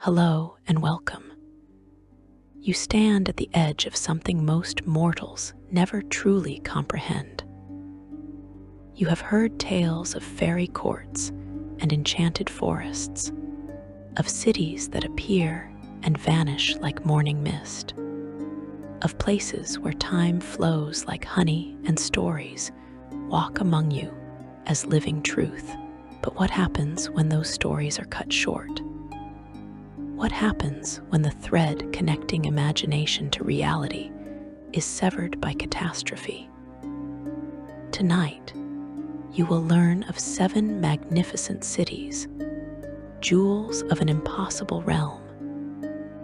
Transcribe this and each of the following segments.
Hello and welcome. You stand at the edge of something most mortals never truly comprehend. You have heard tales of fairy courts and enchanted forests, of cities that appear and vanish like morning mist, of places where time flows like honey and stories walk among you as living truth. But what happens when those stories are cut short? What happens when the thread connecting imagination to reality is severed by catastrophe? Tonight, you will learn of 7 magnificent cities, jewels of an impossible realm,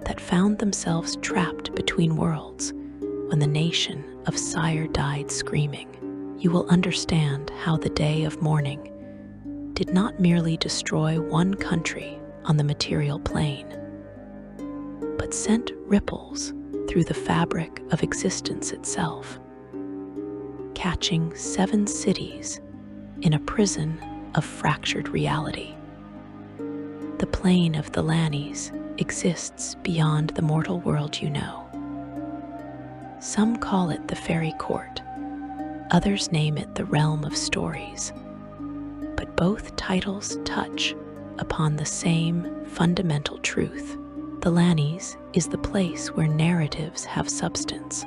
that found themselves trapped between worlds when the nation of Syre died screaming. You will understand how the day of mourning did not merely destroy one country on the material plane, but sent ripples through the fabric of existence itself, catching 7 cities in a prison of fractured reality. The plane of Thelanis exists beyond the mortal world you know. Some call it the Faerie Court, others name it the realm of stories, but both titles touch upon the same fundamental truth. Thelanis is the place where narratives have substance,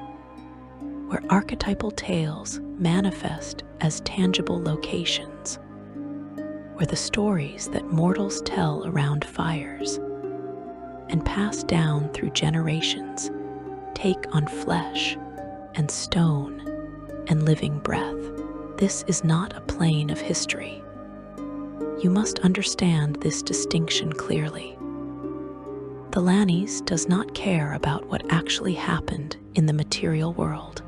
where archetypal tales manifest as tangible locations, where the stories that mortals tell around fires and pass down through generations take on flesh and stone and living breath. This is not a plane of history. You must understand this distinction clearly. Thelanis does not care about what actually happened in the material world.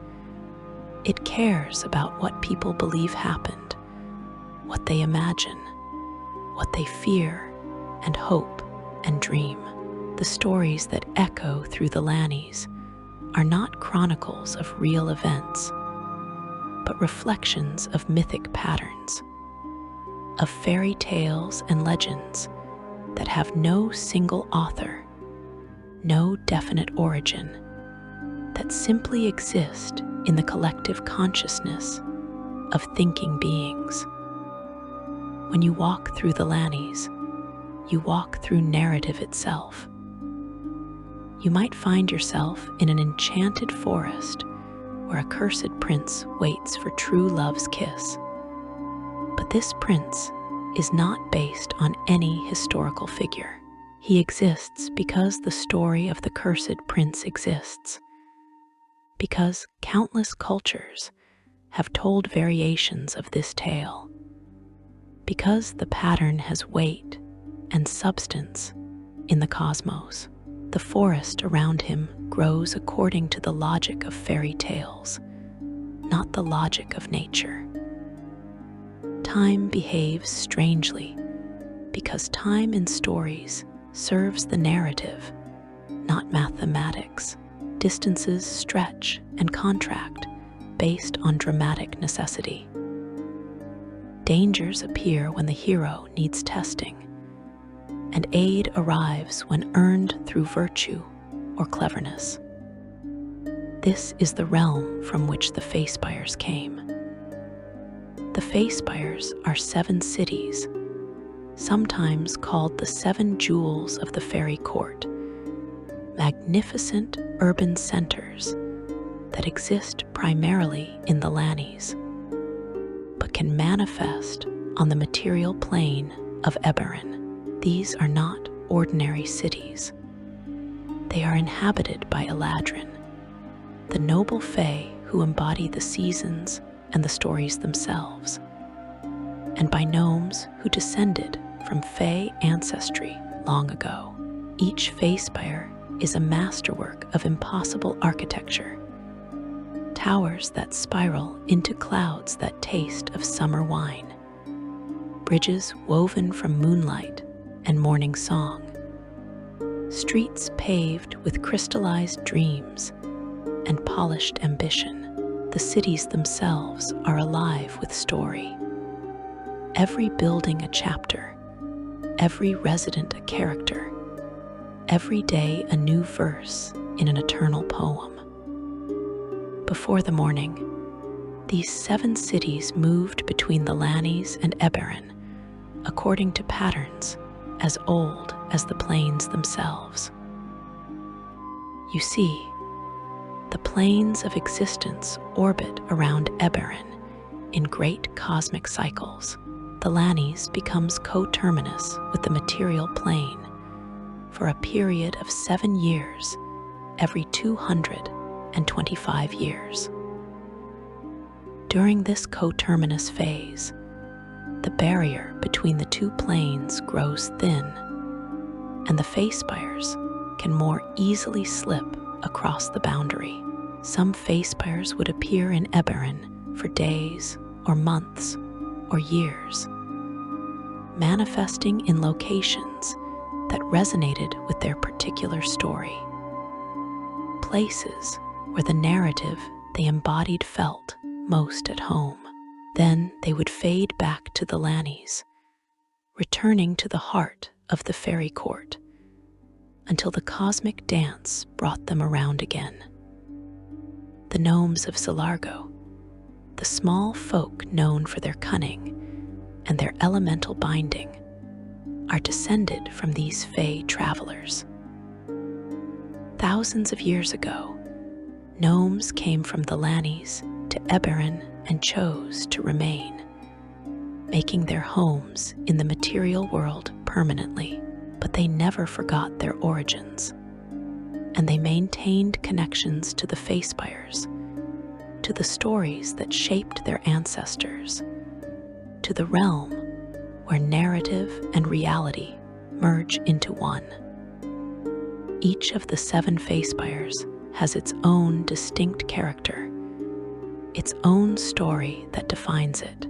It cares about what people believe happened, what they imagine, what they fear and hope and dream. The stories that echo through Thelanis are not chronicles of real events, but reflections of mythic patterns, of fairy tales and legends that have no single author, no definite origin, that simply exist in the collective consciousness of thinking beings. When you walk through Thelanis, you walk through narrative itself. You might find yourself in an enchanted forest where a cursed prince waits for true love's kiss. But this prince is not based on any historical figure. He exists because the story of the cursed prince exists, because countless cultures have told variations of this tale, because the pattern has weight and substance in the cosmos. The forest around him grows according to the logic of fairy tales, not the logic of nature. Time behaves strangely because time in stories serves the narrative, not mathematics. Distances stretch and contract based on dramatic necessity. Dangers appear when the hero needs testing, and aid arrives when earned through virtue or cleverness. This is the realm from which the Feyspires came. The Feyspires are 7 cities, sometimes called the 7 jewels of the Faerie Court, magnificent urban centers that exist primarily in Thelanis, but can manifest on the material plane of Eberron. These are not ordinary cities. They are inhabited by Eladrin, the noble fae who embody the seasons and the stories themselves, and by gnomes who descended from fae ancestry long ago. Each Feyspire is a masterwork of impossible architecture, towers that spiral into clouds that taste of summer wine, bridges woven from moonlight and morning song, streets paved with crystallized dreams and polished ambition. The cities themselves are alive with story. Every building a chapter, every resident a character, every day a new verse in an eternal poem. Before the morning, these 7 cities moved between Thelanis and Eberron, according to patterns as old as the planes themselves. You see, the planes of existence orbit around Eberron in great cosmic cycles. Thelanis becomes coterminous with the material plane for a period of 7 years every 225 years. During this coterminous phase, the barrier between the 2 planes grows thin, and the Feyspires can more easily slip across the boundary. Some Feyspires would appear in Eberron for days or months or years, manifesting in locations that resonated with their particular story, places where the narrative they embodied felt most at home. Then they would fade back to the Thelanis, returning to the heart of the Faerie Court until the cosmic dance brought them around again. The gnomes of Zilargo, the small folk known for their cunning and their elemental binding, are descended from these Fey travelers. Thousands of years ago, gnomes came from the Thelanis to Eberron and chose to remain, making their homes in the material world permanently. But they never forgot their origins, and they maintained connections to the Feyspires, to the stories that shaped their ancestors, to the realm where narrative and reality merge into one. Each of the 7 Feyspires has its own distinct character, its own story that defines it.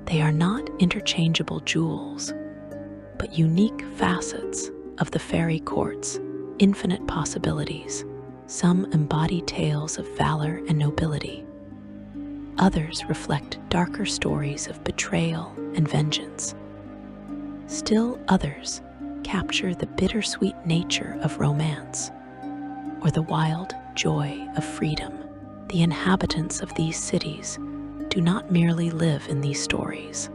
They are not interchangeable jewels, but unique facets of the Faerie Court's infinite possibilities. Some embody tales of valor and nobility. Others reflect darker stories of betrayal and vengeance. Still others capture the bittersweet nature of romance, or the wild joy of freedom. The inhabitants of these cities do not merely live in these stories.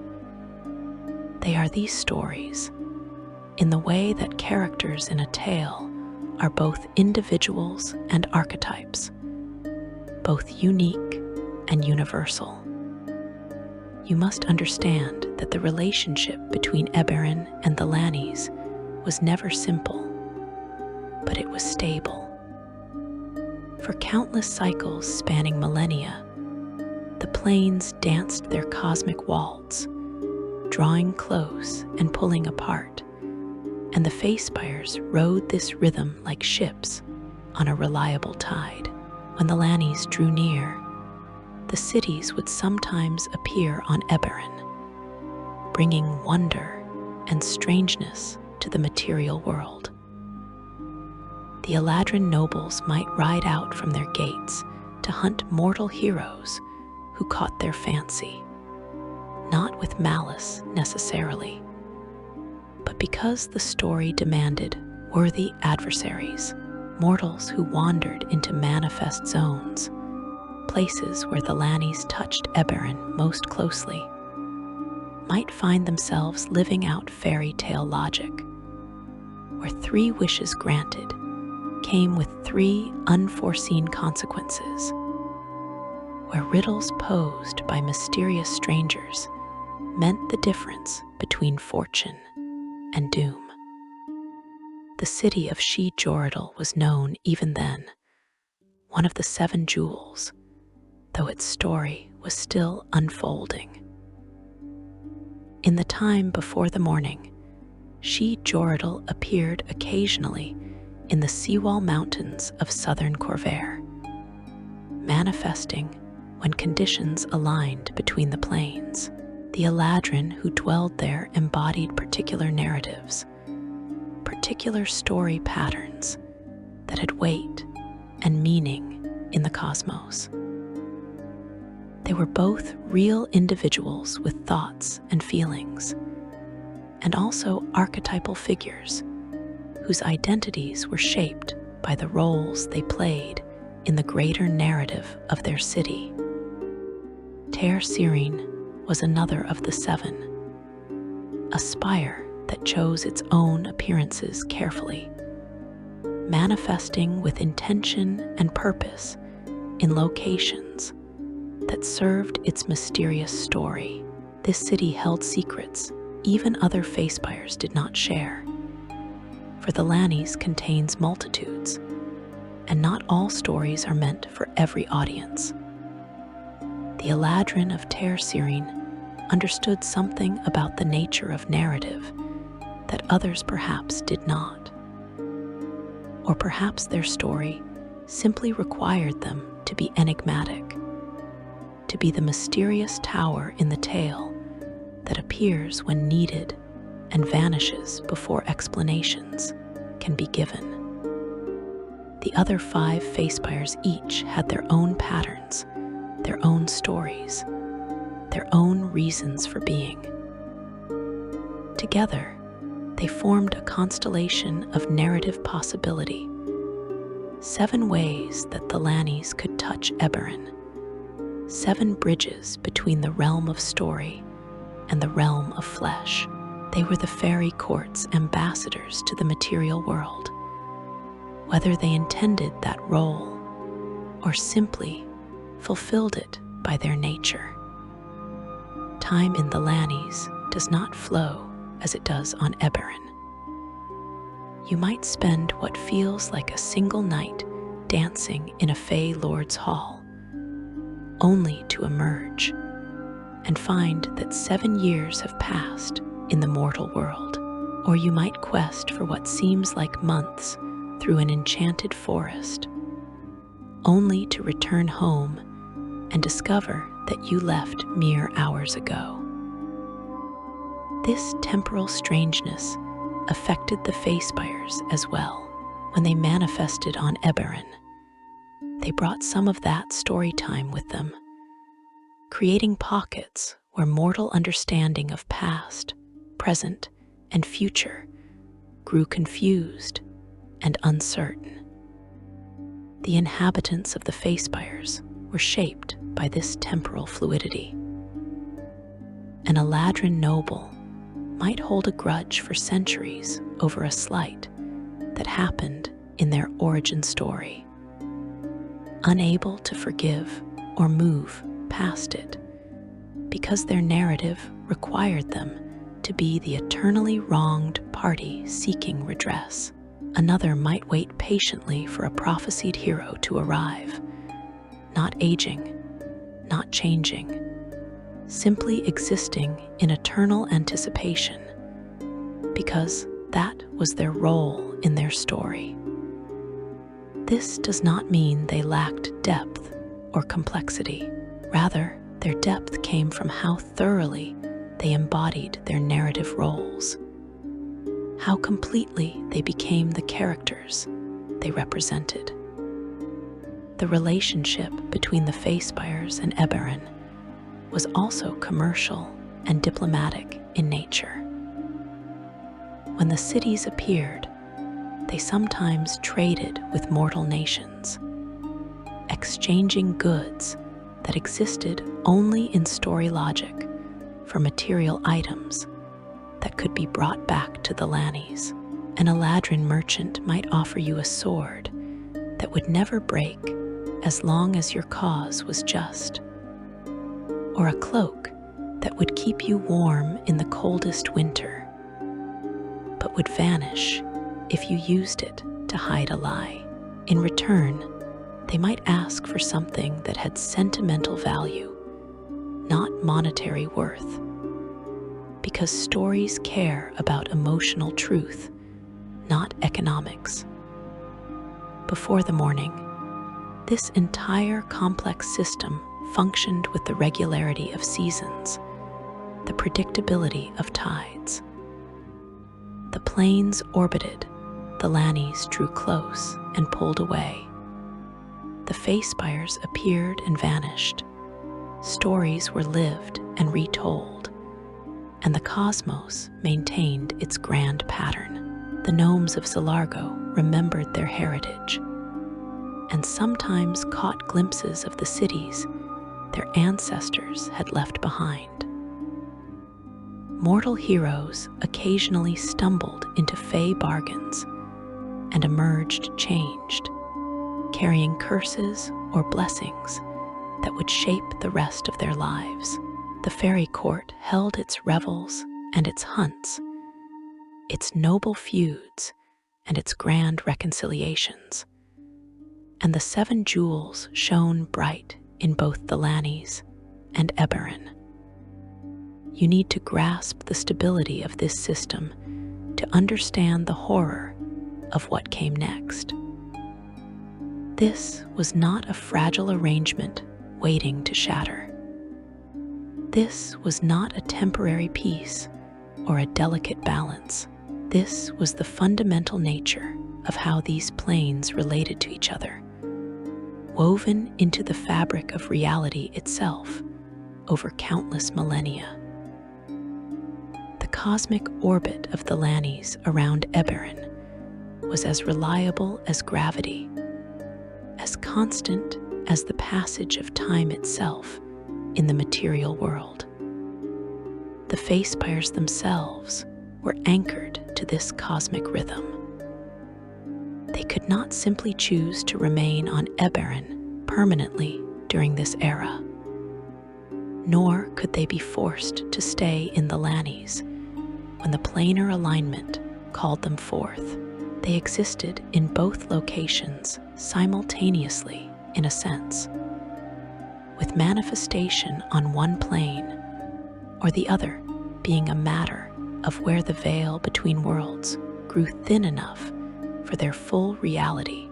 They are these stories in the way that characters in a tale are both individuals and archetypes, both unique and universal. You must understand that the relationship between Eberron and the Thelanis was never simple, but it was stable. For countless cycles spanning millennia, the planes danced their cosmic waltz, drawing close and pulling apart, and the Feyspires rode this rhythm like ships on a reliable tide. When the Thelanis drew near, the cities would sometimes appear on Eberron, bringing wonder and strangeness to the material world. The Eladrin nobles might ride out from their gates to hunt mortal heroes who caught their fancy, not with malice necessarily, but because the story demanded worthy adversaries, mortals who wandered into manifest zones, places where the Thelanis touched Eberron most closely, might find themselves living out fairy tale logic, where 3 wishes granted came with 3 unforeseen consequences, where riddles posed by mysterious strangers meant the difference between fortune and doom. The city of Joridal was known even then, one of the 7 jewels, though its story was still unfolding. In the time before the morning, Joridal appeared occasionally in the seawall mountains of southern Corvair, manifesting when conditions aligned between the planes. The Eladrin who dwelled there embodied particular narratives, particular story patterns that had weight and meaning in the cosmos. They were both real individuals with thoughts and feelings, and also archetypal figures whose identities were shaped by the roles they played in the greater narrative of their city. Taer was another of the seven, a spire that chose its own appearances carefully, manifesting with intention and purpose in locations that served its mysterious story. This city held secrets even other Feyspires did not share, for Thelanis contains multitudes, and not all stories are meant for every audience. The Eladrin of Taer understood something about the nature of narrative that others perhaps did not. Or perhaps their story simply required them to be enigmatic, to be the mysterious tower in the tale that appears when needed and vanishes before explanations can be given. The other 5 Feyspires each had their own patterns, their own stories, their own reasons for being. Together, they formed a constellation of narrative possibility, 7 ways that Thelanis could touch Eberron, 7 bridges between the realm of story and the realm of flesh. They were the Faerie Court's ambassadors to the material world, whether they intended that role or simply fulfilled it by their nature. Time in Thelanis does not flow as it does on Eberron. You might spend what feels like a single night dancing in a Fey Lord's hall, only to emerge and find that 7 years have passed in the mortal world. Or you might quest for what seems like months through an enchanted forest, only to return home and discover that you left mere hours ago. This temporal strangeness affected the Feyspires as well. When they manifested on Eberron, they brought some of that story time with them, creating pockets where mortal understanding of past, present, and future grew confused and uncertain. The inhabitants of the Feyspires were shaped by this temporal fluidity. An Eladrin noble might hold a grudge for centuries over a slight that happened in their origin story, unable to forgive or move past it because their narrative required them to be the eternally wronged party seeking redress. Another might wait patiently for a prophesied hero to arrive, not aging, not changing, simply existing in eternal anticipation, because that was their role in their story. This does not mean they lacked depth or complexity. Rather, their depth came from how thoroughly they embodied their narrative roles, how completely they became the characters they represented. The relationship between the Feyspires and Eberron was also commercial and diplomatic in nature. When the cities appeared, they sometimes traded with mortal nations, exchanging goods that existed only in story logic for material items that could be brought back to the Thelanis. An Eladrin merchant might offer you a sword that would never break as long as your cause was just, or a cloak that would keep you warm in the coldest winter, but would vanish if you used it to hide a lie. In return, they might ask for something that had sentimental value, not monetary worth, because stories care about emotional truth, not economics. Before the Mourning, this entire complex system functioned with the regularity of seasons, the predictability of tides. The planes orbited, the Thelanis drew close and pulled away. The Feyspires appeared and vanished. Stories were lived and retold, and the cosmos maintained its grand pattern. The gnomes of Zilargo remembered their heritage and sometimes caught glimpses of the cities their ancestors had left behind. Mortal heroes occasionally stumbled into Fae bargains and emerged changed, carrying curses or blessings that would shape the rest of their lives. The Faerie Court held its revels and its hunts, its noble feuds and its grand reconciliations. And the 7 jewels shone bright in both Thelanis and Eberron. You need to grasp the stability of this system to understand the horror of what came next. This was not a fragile arrangement waiting to shatter. This was not a temporary peace or a delicate balance. This was the fundamental nature of how these planes related to each other, woven into the fabric of reality itself over countless millennia. The cosmic orbit of Thelanis around Eberron was as reliable as gravity, as constant as the passage of time itself in the material world. The Feyspires themselves were anchored to this cosmic rhythm. They could not simply choose to remain on Eberron permanently during this era, nor could they be forced to stay in the Thelanis when the planar alignment called them forth. They existed in both locations simultaneously, in a sense, with manifestation on one plane or the other being a matter of where the veil between worlds grew thin enough for their full reality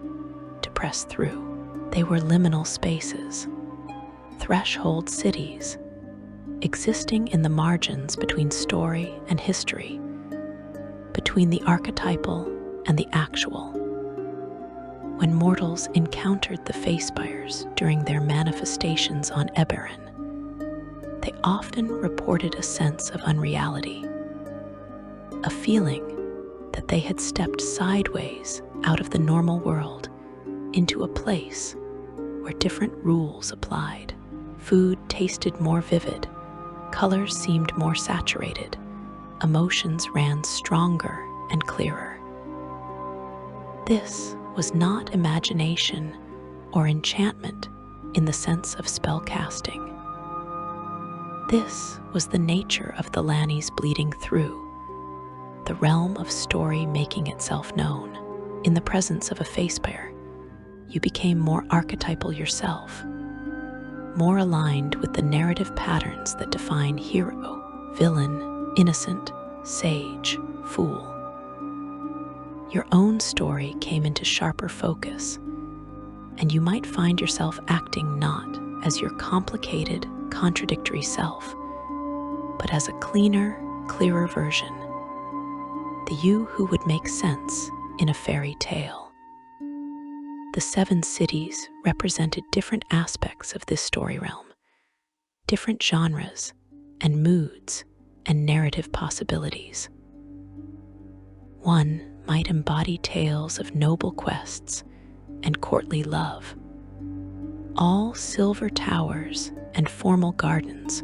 to press through. They were liminal spaces, threshold cities, existing in the margins between story and history, between the archetypal and the actual. When mortals encountered the Feyspires during their manifestations on Eberron, they often reported a sense of unreality, a feeling that they had stepped sideways out of the normal world into a place where different rules applied. Food tasted more vivid, colors seemed more saturated, emotions ran stronger and clearer. This was not imagination or enchantment in the sense of spell casting. This was the nature of the Thelanis bleeding through, the realm of story making itself known. In the presence of a Feyspire, you became more archetypal yourself, more aligned with the narrative patterns that define hero, villain, innocent, sage, fool. Your own story came into sharper focus, and you might find yourself acting not as your complicated, contradictory self, but as a cleaner, clearer version, the you who would make sense in a fairy tale. The 7 cities represented different aspects of this story realm, different genres and moods and narrative possibilities. One might embody tales of noble quests and courtly love, all silver towers and formal gardens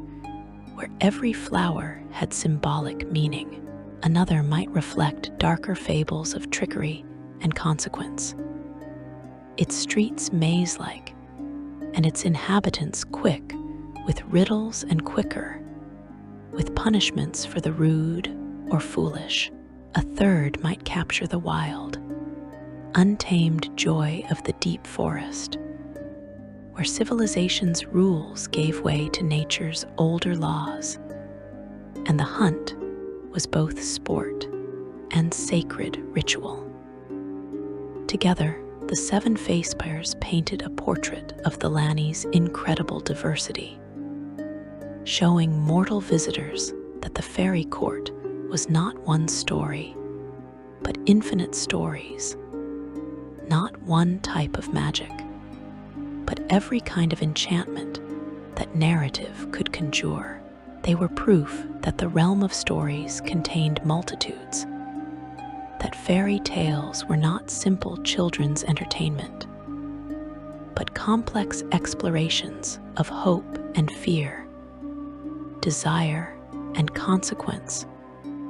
where every flower had symbolic meaning. Another might reflect darker fables of trickery and consequence, its streets maze-like and its inhabitants quick with riddles and quicker with punishments for the rude or foolish. A third might capture the wild, untamed joy of the deep forest, where civilization's rules gave way to nature's older laws, and the hunt was both sport and sacred ritual. Together, the 7 Feyspires painted a portrait of Thelanis' incredible diversity, showing mortal visitors that the Faerie Court was not one story, but infinite stories, not one type of magic, but every kind of enchantment that narrative could conjure. They were proof that the realm of stories contained multitudes, that fairy tales were not simple children's entertainment, but complex explorations of hope and fear, desire and consequence,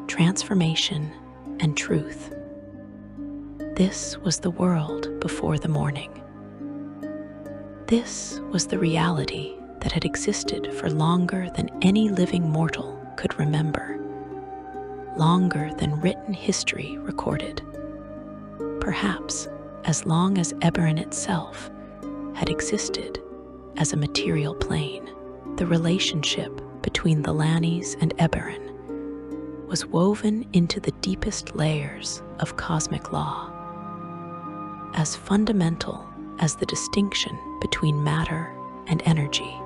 transformation and truth. This was the world before the Mourning. This was the reality that had existed for longer than any living mortal could remember, longer than written history recorded, perhaps as long as Eberron itself had existed as a material plane. The relationship between Thelanis and Eberron was woven into the deepest layers of cosmic law, as fundamental as the distinction between matter and energy,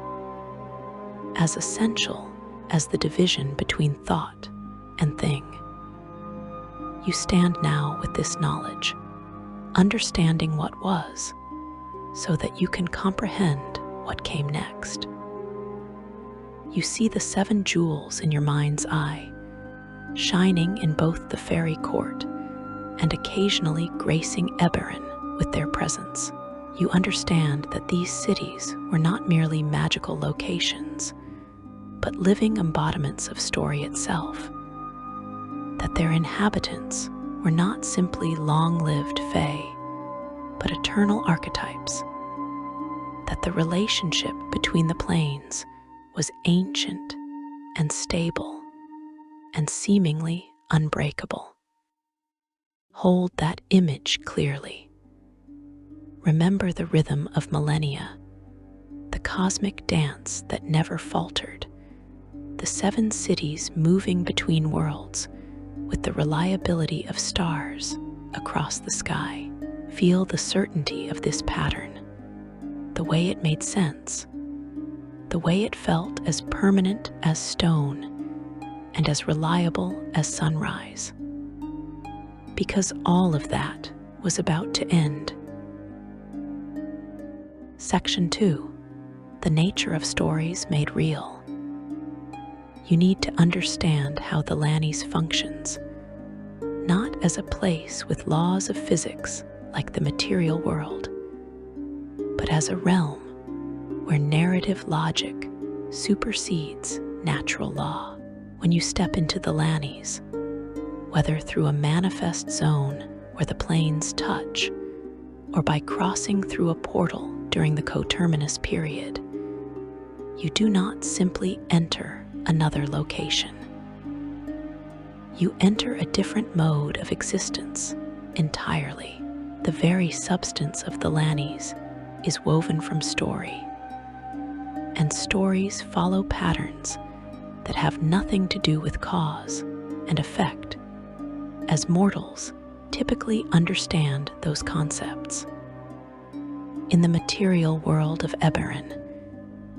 as essential as the division between thought and thing. You stand now with this knowledge, understanding what was, so that you can comprehend what came next. You see the 7 jewels in your mind's eye, shining in both the Faerie Court and occasionally gracing Eberron with their presence. You understand that these cities were not merely magical locations, but living embodiments of story itself, that their inhabitants were not simply long-lived fae, but eternal archetypes, that the relationship between the planes was ancient and stable and seemingly unbreakable. Hold that image clearly. Remember the rhythm of millennia, the cosmic dance that never faltered, the 7 cities moving between worlds with the reliability of stars across the sky. Feel the certainty of this pattern, the way it made sense, the way it felt as permanent as stone and as reliable as sunrise. Because all of that was about to end. Section 2. The nature of stories made real. You need to understand how the Thelanis functions, not as a place with laws of physics like the material world, but as a realm where narrative logic supersedes natural law. When you step into the Thelanis, whether through a manifest zone where the planes touch, or by crossing through a portal during the coterminous period, you do not simply enter another location. You enter a different mode of existence entirely. The very substance of the Thelanis is woven from story, and stories follow patterns that have nothing to do with cause and effect, as mortals typically understand those concepts. In the material world of Eberron,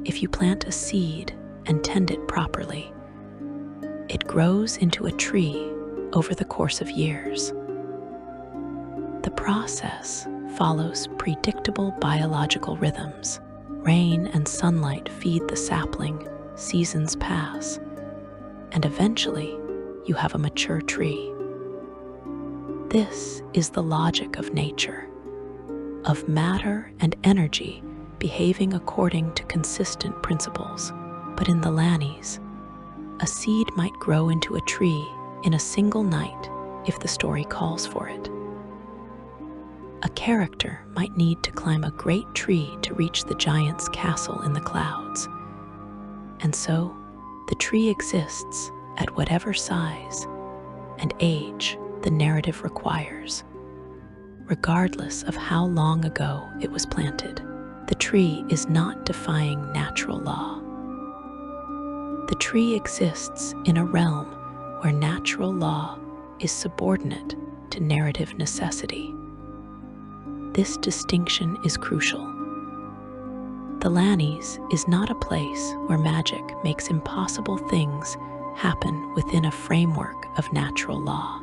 if you plant a seed and tend it properly, it grows into a tree over the course of years. The process follows predictable biological rhythms. Rain and sunlight feed the sapling, seasons pass, and eventually you have a mature tree. This is the logic of nature, of matter and energy behaving according to consistent principles. But in the Thelanis, a seed might grow into a tree in a single night if the story calls for it. A character might need to climb a great tree to reach the giant's castle in the clouds. And so, the tree exists at whatever size and age the narrative requires, regardless of how long ago it was planted. The tree is not defying natural law. The tree exists in a realm where natural law is subordinate to narrative necessity. This distinction is crucial. Thelanis is not a place where magic makes impossible things happen within a framework of natural law.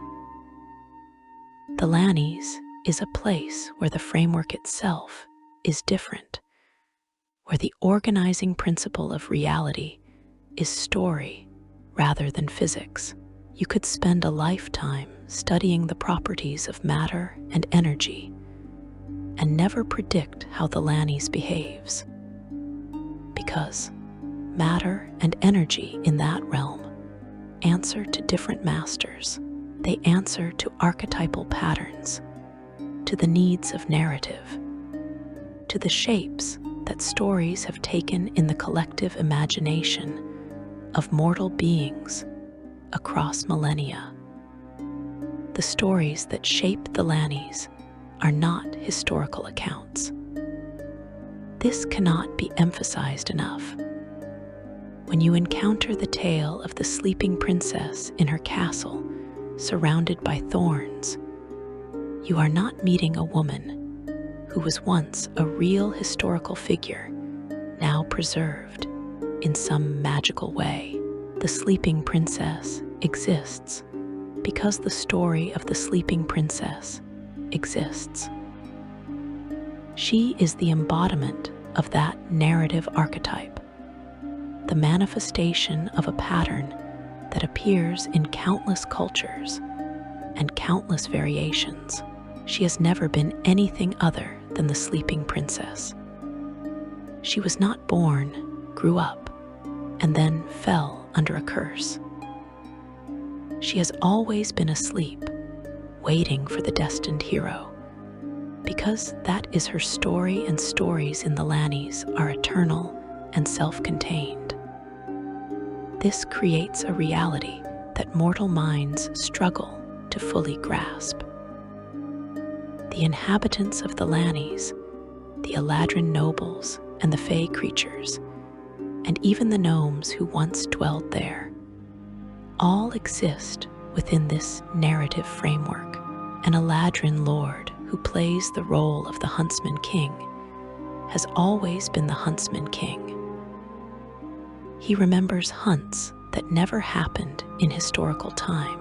Thelanis is a place where the framework itself is different, where the organizing principle of reality is story rather than physics. You could spend a lifetime studying the properties of matter and energy and never predict how Thelanis behaves. Because matter and energy in that realm answer to different masters. They answer to archetypal patterns, to the needs of narrative, to the shapes that stories have taken in the collective imagination of mortal beings across millennia. The stories that shape Thelanis are not historical accounts. This cannot be emphasized enough. When you encounter the tale of the sleeping princess in her castle, surrounded by thorns, you are not meeting a woman who was once a real historical figure, now preserved in some magical way. The sleeping princess exists because the story of the sleeping princess exists. She is the embodiment of that narrative archetype, the manifestation of a pattern that appears in countless cultures and countless variations. She has never been anything other than the sleeping princess. She was not born, grew up, and then fell under a curse. She has always been asleep, waiting for the destined hero, because that is her story, and stories in Thelanis are eternal and self-contained. This creates a reality that mortal minds struggle to fully grasp. The inhabitants of Thelanis, the Eladrin nobles and the Fae creatures, and even the gnomes who once dwelled there, all exist within this narrative framework. An Eladrin lord who plays the role of the Huntsman King has always been the Huntsman King. He remembers hunts that never happened in historical time,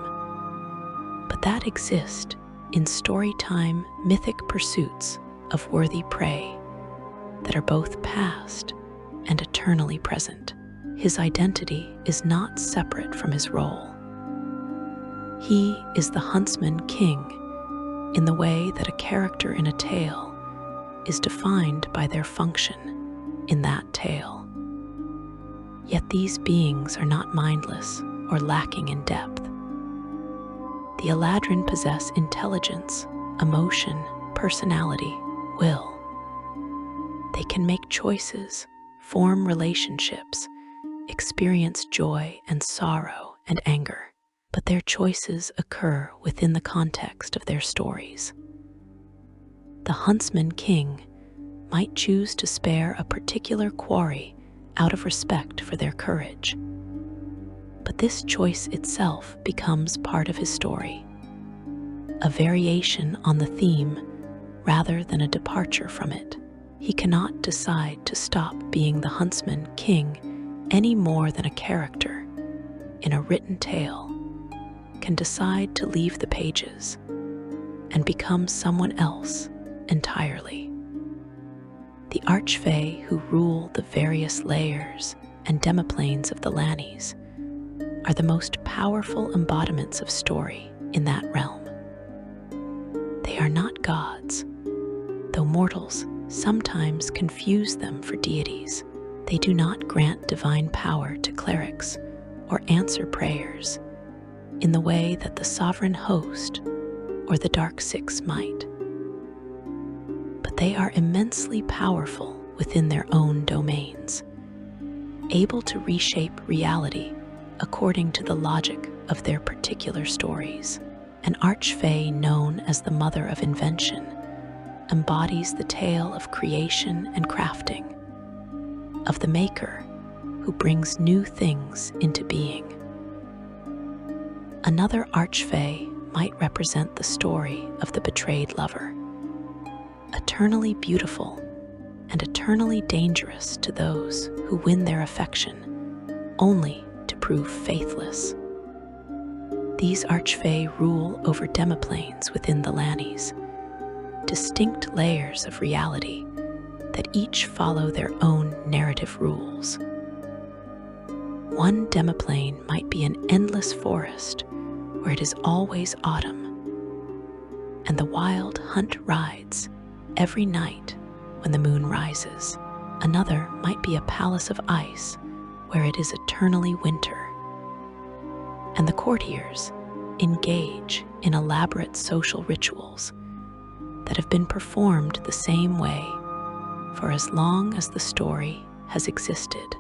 but that exist in storytime mythic pursuits of worthy prey that are both past and eternally present. His identity is not separate from his role. He is the Huntsman King in the way that a character in a tale is defined by their function in that tale. Yet these beings are not mindless or lacking in depth. The Eladrin possess intelligence, emotion, personality, will. They can make choices, form relationships, experience joy and sorrow and anger, but their choices occur within the context of their stories. The Huntsman King might choose to spare a particular quarry out of respect for their courage, but this choice itself becomes part of his story, a variation on the theme rather than a departure from it. He cannot decide to stop being the Huntsman King any more than a character in a written tale can decide to leave the pages and become someone else entirely. The Archfey who rule the various layers and demiplanes of Thelanis are the most powerful embodiments of story in that realm. They are not gods, though mortals sometimes confuse them for deities. They do not grant divine power to clerics or answer prayers in the way that the sovereign host or the Dark Six might. But they are immensely powerful within their own domains, able to reshape reality according to the logic of their particular stories. An Archfey known as the Mother of Invention embodies the tale of creation and crafting, of the Maker who brings new things into being. Another Archfey might represent the story of the betrayed lover, eternally beautiful and eternally dangerous to those who win their affection only to prove faithless. These Archfey rule over demiplanes within Thelanis, distinct layers of reality that each follow their own narrative rules. One demiplane might be an endless forest where it is always autumn, and the wild hunt rides every night when the moon rises. Another might be a palace of ice where it is eternally winter, and the courtiers engage in elaborate social rituals that have been performed the same way for as long as the story has existed.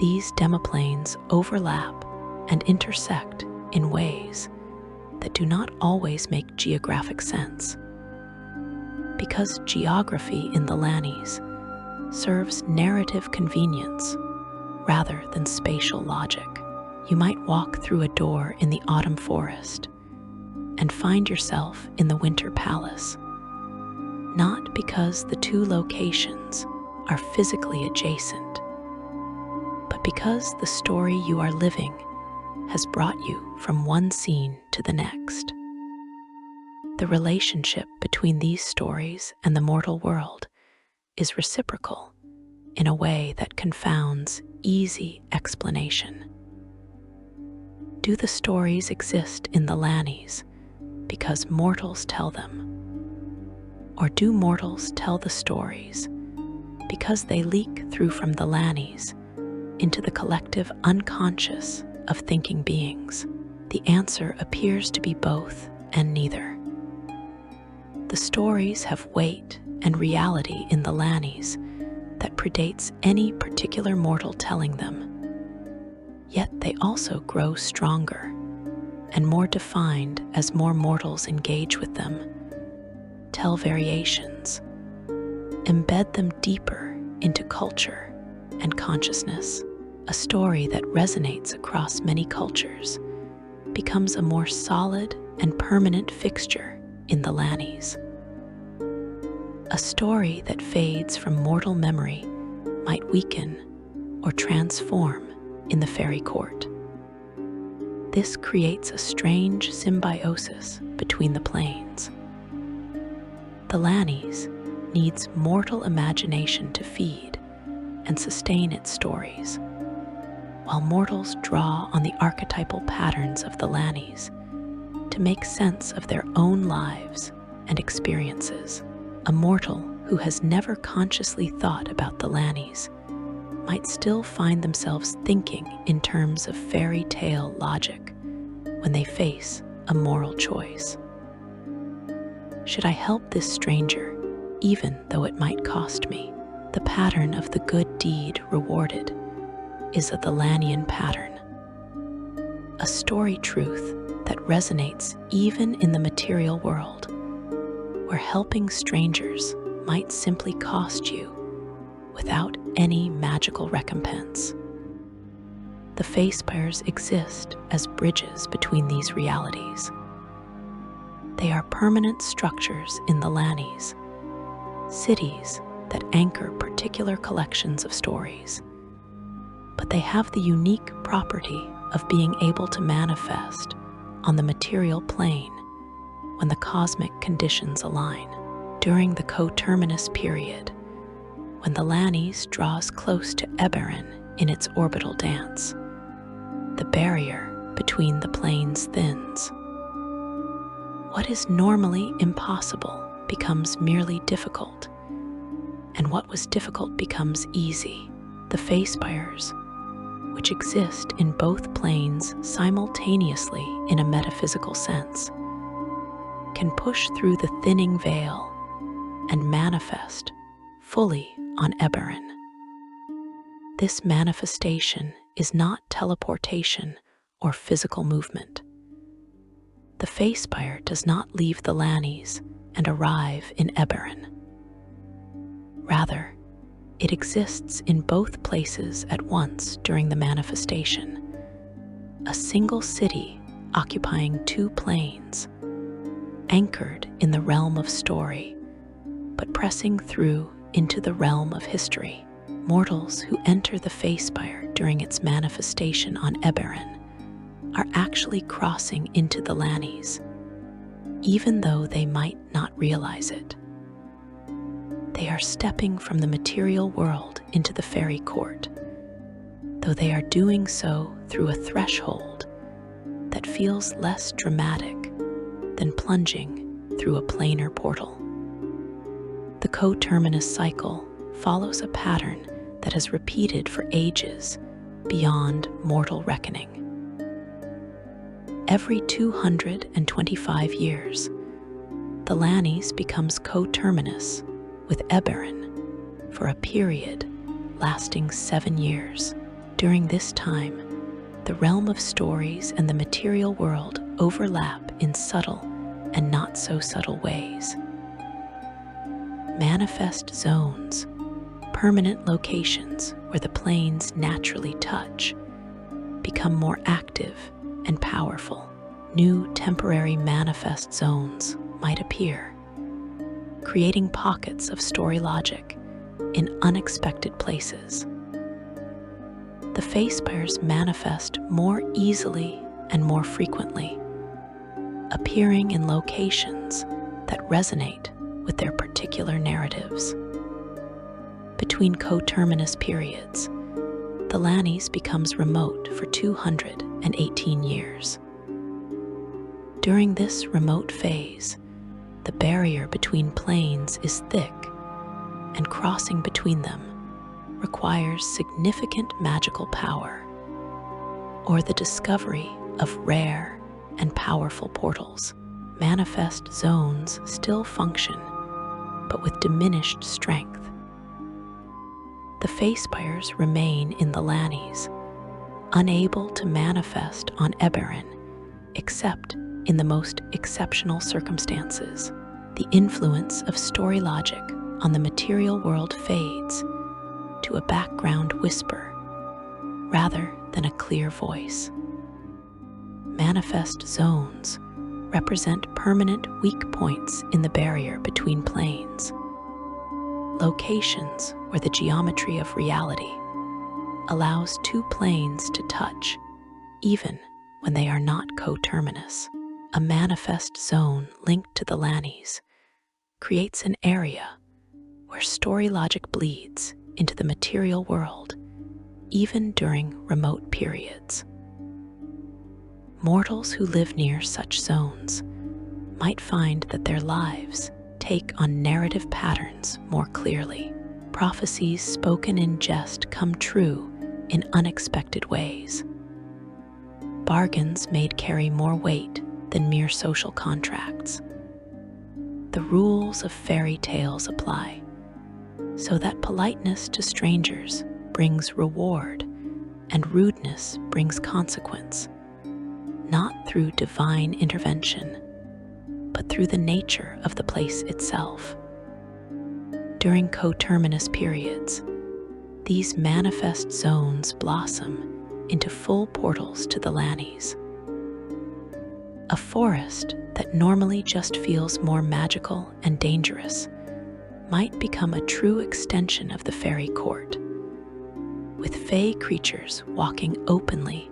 These demiplanes overlap and intersect in ways that do not always make geographic sense. Because geography in the Thelanis serves narrative convenience rather than spatial logic. You might walk through a door in the autumn forest and find yourself in the winter palace, not because the two locations are physically adjacent, but because the story you are living has brought you from one scene to the next. The relationship between these stories and the mortal world is reciprocal in a way that confounds easy explanation. Do the stories exist in the Thelanis because mortals tell them? Or do mortals tell the stories because they leak through from the Thelanis into the collective unconscious of thinking beings? The answer appears to be both and neither. The stories have weight and reality in the Thelanis that predates any particular mortal telling them. Yet they also grow stronger and more defined as more mortals engage with them, tell variations, embed them deeper into culture and consciousness. A story that resonates across many cultures becomes a more solid and permanent fixture in the Thelanis. A story that fades from mortal memory might weaken or transform in the Faerie Court. This creates a strange symbiosis between the planes. The Thelanis needs mortal imagination to feed and sustain its stories, while mortals draw on the archetypal patterns of the Thelanis to make sense of their own lives and experiences. A mortal who has never consciously thought about the Thelanis might still find themselves thinking in terms of fairy tale logic when they face a moral choice. Should I help this stranger, even though it might cost me? The pattern of the good deed rewarded is a Thelanian pattern, a story truth that resonates even in the material world, where helping strangers might simply cost you without any magical recompense. The Feyspires exist as bridges between these realities. They are permanent structures in the Thelanis, cities that anchor particular collections of stories. But they have the unique property of being able to manifest on the material plane when the cosmic conditions align. During the coterminous period, when the Thelanis draws close to Eberron in its orbital dance, the barrier between the planes thins. What is normally impossible becomes merely difficult, and what was difficult becomes easy. The Feyspires, which exist in both planes simultaneously in a metaphysical sense, can push through the thinning veil and manifest fully on Eberron. This manifestation is not teleportation or physical movement. The Feyspire does not leave the Thelanis and arrive in Eberron. Rather, it exists in both places at once during the manifestation, a single city occupying two planes, anchored in the realm of story, but pressing through into the realm of history. Mortals who enter the Feyspire during its manifestation on Eberron are actually crossing into the Thelanis, even though they might not realize it. They are stepping from the material world into the Faerie Court, though they are doing so through a threshold that feels less dramatic than plunging through a planar portal. The coterminous cycle follows a pattern that has repeated for ages beyond mortal reckoning. Every 225 years, Thelanis becomes coterminous with Eberron for a period lasting 7 years. During this time, the realm of stories and the material world overlap in subtle and not so subtle ways. Manifest zones, permanent locations where the planes naturally touch, become more active and powerful. New temporary manifest zones might appear, creating pockets of story logic in unexpected places. The Feyspires manifest more easily and more frequently, appearing in locations that resonate with their particular narratives. Between coterminous periods, Thelanis becomes remote for 218 years. During this remote phase, the barrier between planes is thick, and crossing between them requires significant magical power, or the discovery of rare and powerful portals. Manifest zones still function, but with diminished strength. The Feyspires remain in Thelanis, unable to manifest on Eberron except in the most exceptional circumstances. The influence of story logic on the material world fades to a background whisper rather than a clear voice. Manifest zones represent permanent weak points in the barrier between planes, locations where the geometry of reality allows two planes to touch even when they are not coterminous. A manifest zone linked to the Thelanis creates an area where story logic bleeds into the material world even during remote periods. Mortals who live near such zones might find that their lives take on narrative patterns more clearly. Prophecies spoken in jest come true in unexpected ways. Bargains made carry more weight than mere social contracts. The rules of fairy tales apply, so that politeness to strangers brings reward and rudeness brings consequence, not through divine intervention, but through the nature of the place itself. During coterminous periods, these manifest zones blossom into full portals to the Thelanis. A forest that normally just feels more magical and dangerous might become a true extension of the Faerie Court, with fey creatures walking openly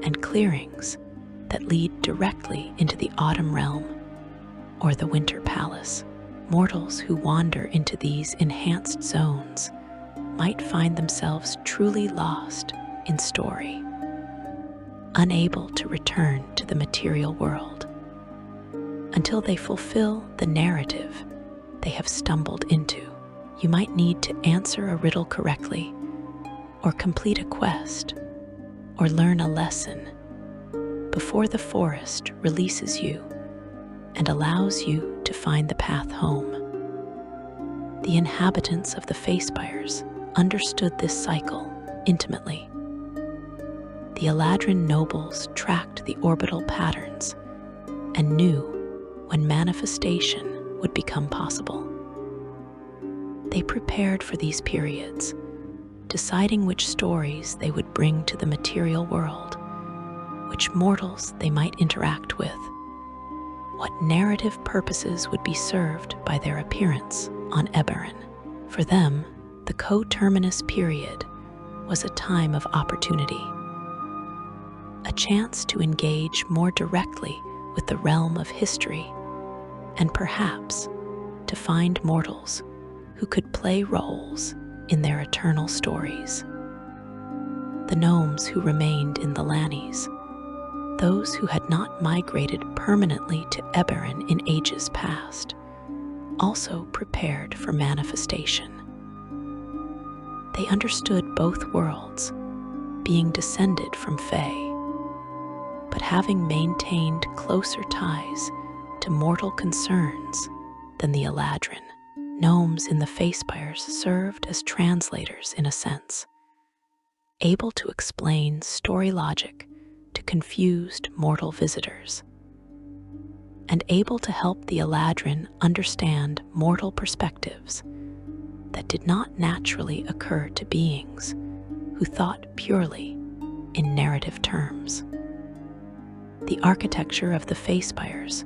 and clearings that lead directly into the autumn realm or the winter palace. Mortals who wander into these enhanced zones might find themselves truly lost in story, unable to return to the material world until they fulfill the narrative they have stumbled into. You might need to answer a riddle correctly, or complete a quest, or learn a lesson before the forest releases you and allows you to find the path home. The inhabitants of the Feyspires understood this cycle intimately. The Eladrin nobles tracked the orbital patterns and knew when manifestation would become possible. They prepared for these periods, deciding which stories they would bring to the material world, which mortals they might interact with, what narrative purposes would be served by their appearance on Eberron. For them, the coterminous period was a time of opportunity, a chance to engage more directly with the realm of history, and perhaps to find mortals who could play roles in their eternal stories. The gnomes who remained in Thelanis, those who had not migrated permanently to Eberron in ages past also prepared for manifestation. They understood both worlds, being descended from Fae, but having maintained closer ties to mortal concerns than the Eladrin. Gnomes in the Feyspires served as translators in a sense, able to explain story logic to confused mortal visitors, and able to help the Eladrin understand mortal perspectives that did not naturally occur to beings who thought purely in narrative terms. The architecture of the Feyspires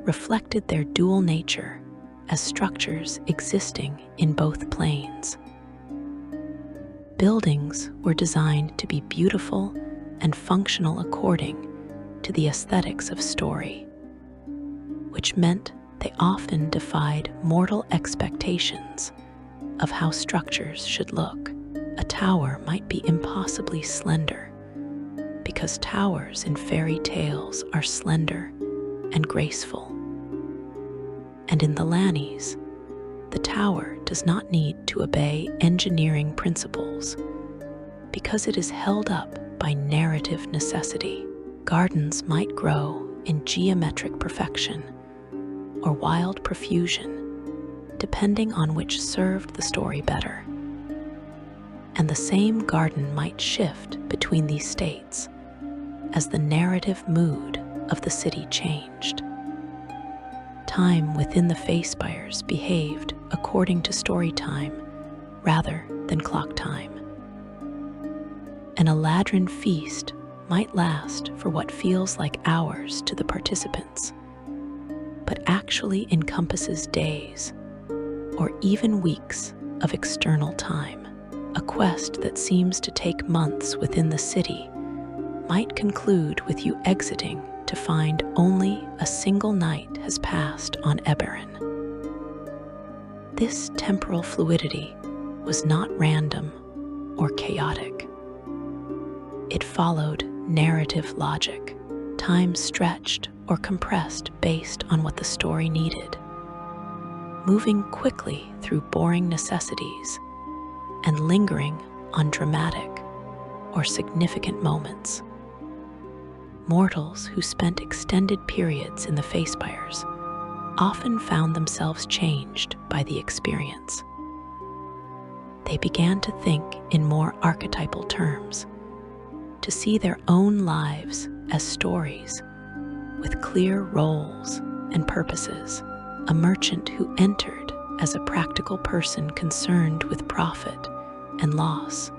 reflected their dual nature as structures existing in both planes. Buildings were designed to be beautiful and functional according to the aesthetics of story, which meant they often defied mortal expectations of how structures should look. A tower might be impossibly slender, because towers in fairy tales are slender and graceful. And in Thelanis, the tower does not need to obey engineering principles because it is held up by narrative necessity. Gardens might grow in geometric perfection or wild profusion, depending on which served the story better. And the same garden might shift between these states as the narrative mood of the city changed. Time within the Feyspires behaved according to story time rather than clock time. An Eladrin feast might last for what feels like hours to the participants, but actually encompasses days or even weeks of external time. A quest that seems to take months within the city might conclude with you exiting to find only a single night has passed on Eberron. This temporal fluidity was not random or chaotic. It followed narrative logic, time stretched or compressed based on what the story needed, moving quickly through boring necessities and lingering on dramatic or significant moments. Mortals who spent extended periods in the Feyspires often found themselves changed by the experience. They began to think in more archetypal terms, to see their own lives as stories with clear roles and purposes. A merchant who entered as a practical person concerned with profit and loss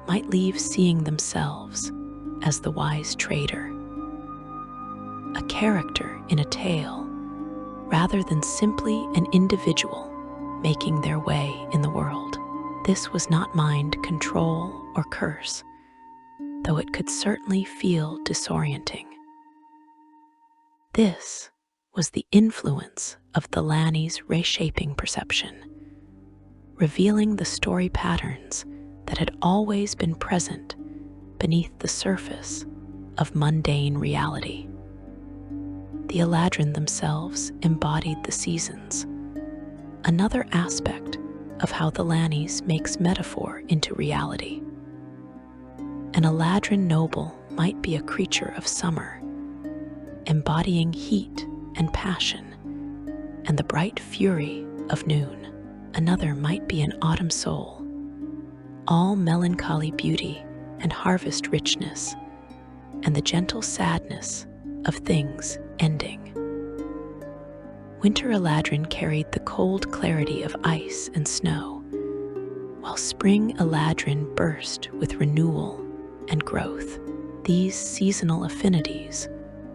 might leave seeing themselves as the wise trader, a character in a tale rather than simply an individual making their way in the world. This was not mind control or curse, though it could certainly feel disorienting. This was the influence of Thelanis reshaping perception, revealing the story patterns that had always been present beneath the surface of mundane reality. The Eladrin themselves embodied the seasons, another aspect of how Thelanis makes metaphor into reality. An Eladrin noble might be a creature of summer, embodying heat and passion and the bright fury of noon. Another might be an autumn soul, all melancholy beauty and harvest richness, and the gentle sadness of things ending. Winter Eladrin carried the cold clarity of ice and snow, while spring Eladrin burst with renewal and growth. These seasonal affinities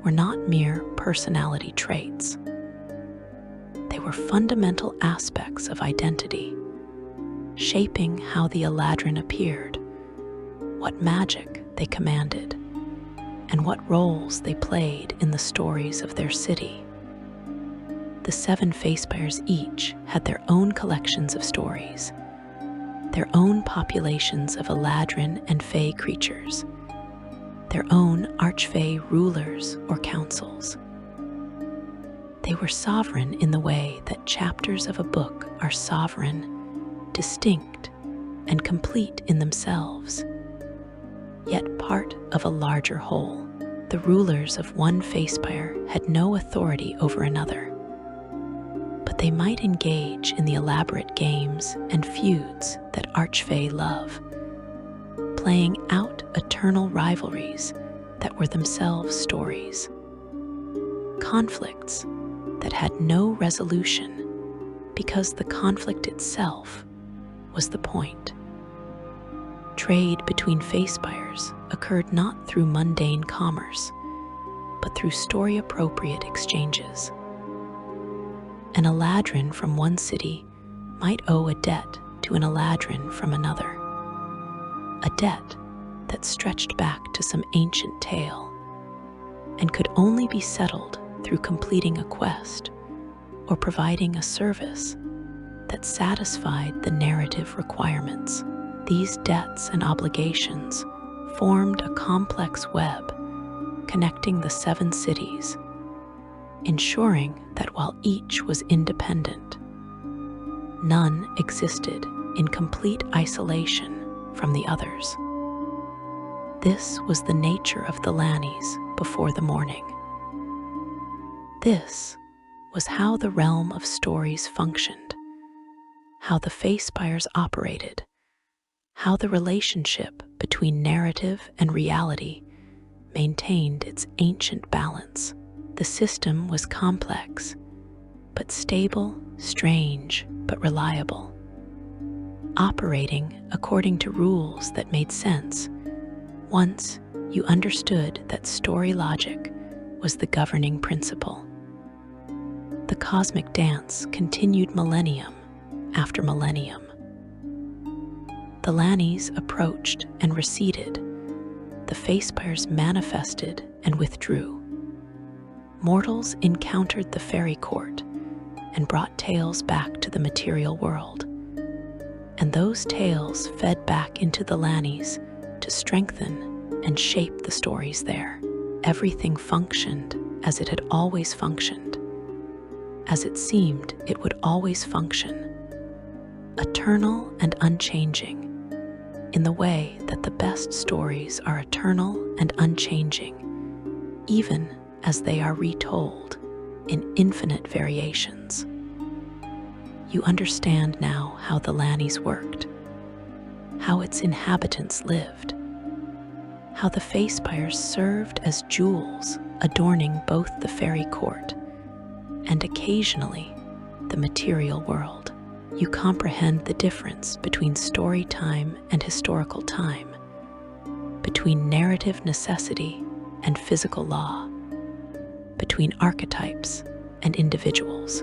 were not mere personality traits. They were fundamental aspects of identity, shaping how the Eladrin appeared, what magic they commanded, and what roles they played in the stories of their city. The Seven Feyspires each had their own collections of stories, their own populations of Eladrin and Fae creatures, their own archfey rulers or councils. They were sovereign in the way that chapters of a book are sovereign, distinct, and complete in themselves, yet part of a larger whole. The rulers of one Feyspire had no authority over another, but they might engage in the elaborate games and feuds that archfey love, playing out eternal rivalries that were themselves stories, conflicts that had no resolution because the conflict itself was the point. Trade between Feyspires occurred not through mundane commerce, but through story-appropriate exchanges. An Eladrin from one city might owe a debt to an Eladrin from another, a debt that stretched back to some ancient tale and could only be settled through completing a quest or providing a service that satisfied the narrative requirements. These debts and obligations formed a complex web connecting the 7 cities, ensuring that while each was independent, none existed in complete isolation from the others. This was the nature of Thelanis before the Mourning. This was how the realm of stories functioned, how the Feyspires operated, how the relationship between narrative and reality maintained its ancient balance. The system was complex, but stable, strange, but reliable, operating according to rules that made sense once you understood that story logic was the governing principle. The cosmic dance continued millennium after millennium. Thelanis approached and receded. The Feyspires manifested and withdrew. Mortals encountered the Faerie Court and brought tales back to the material world. And those tales fed back into Thelanis to strengthen and shape the stories there. Everything functioned as it had always functioned, as it seemed it would always function, eternal and unchanging, in the way that the best stories are eternal and unchanging, even as they are retold in infinite variations. You understand now how Thelanis worked, how its inhabitants lived, how the Feyspires served as jewels adorning both the Faerie Court and occasionally the material world. You comprehend the difference between story time and historical time, between narrative necessity and physical law, between archetypes and individuals.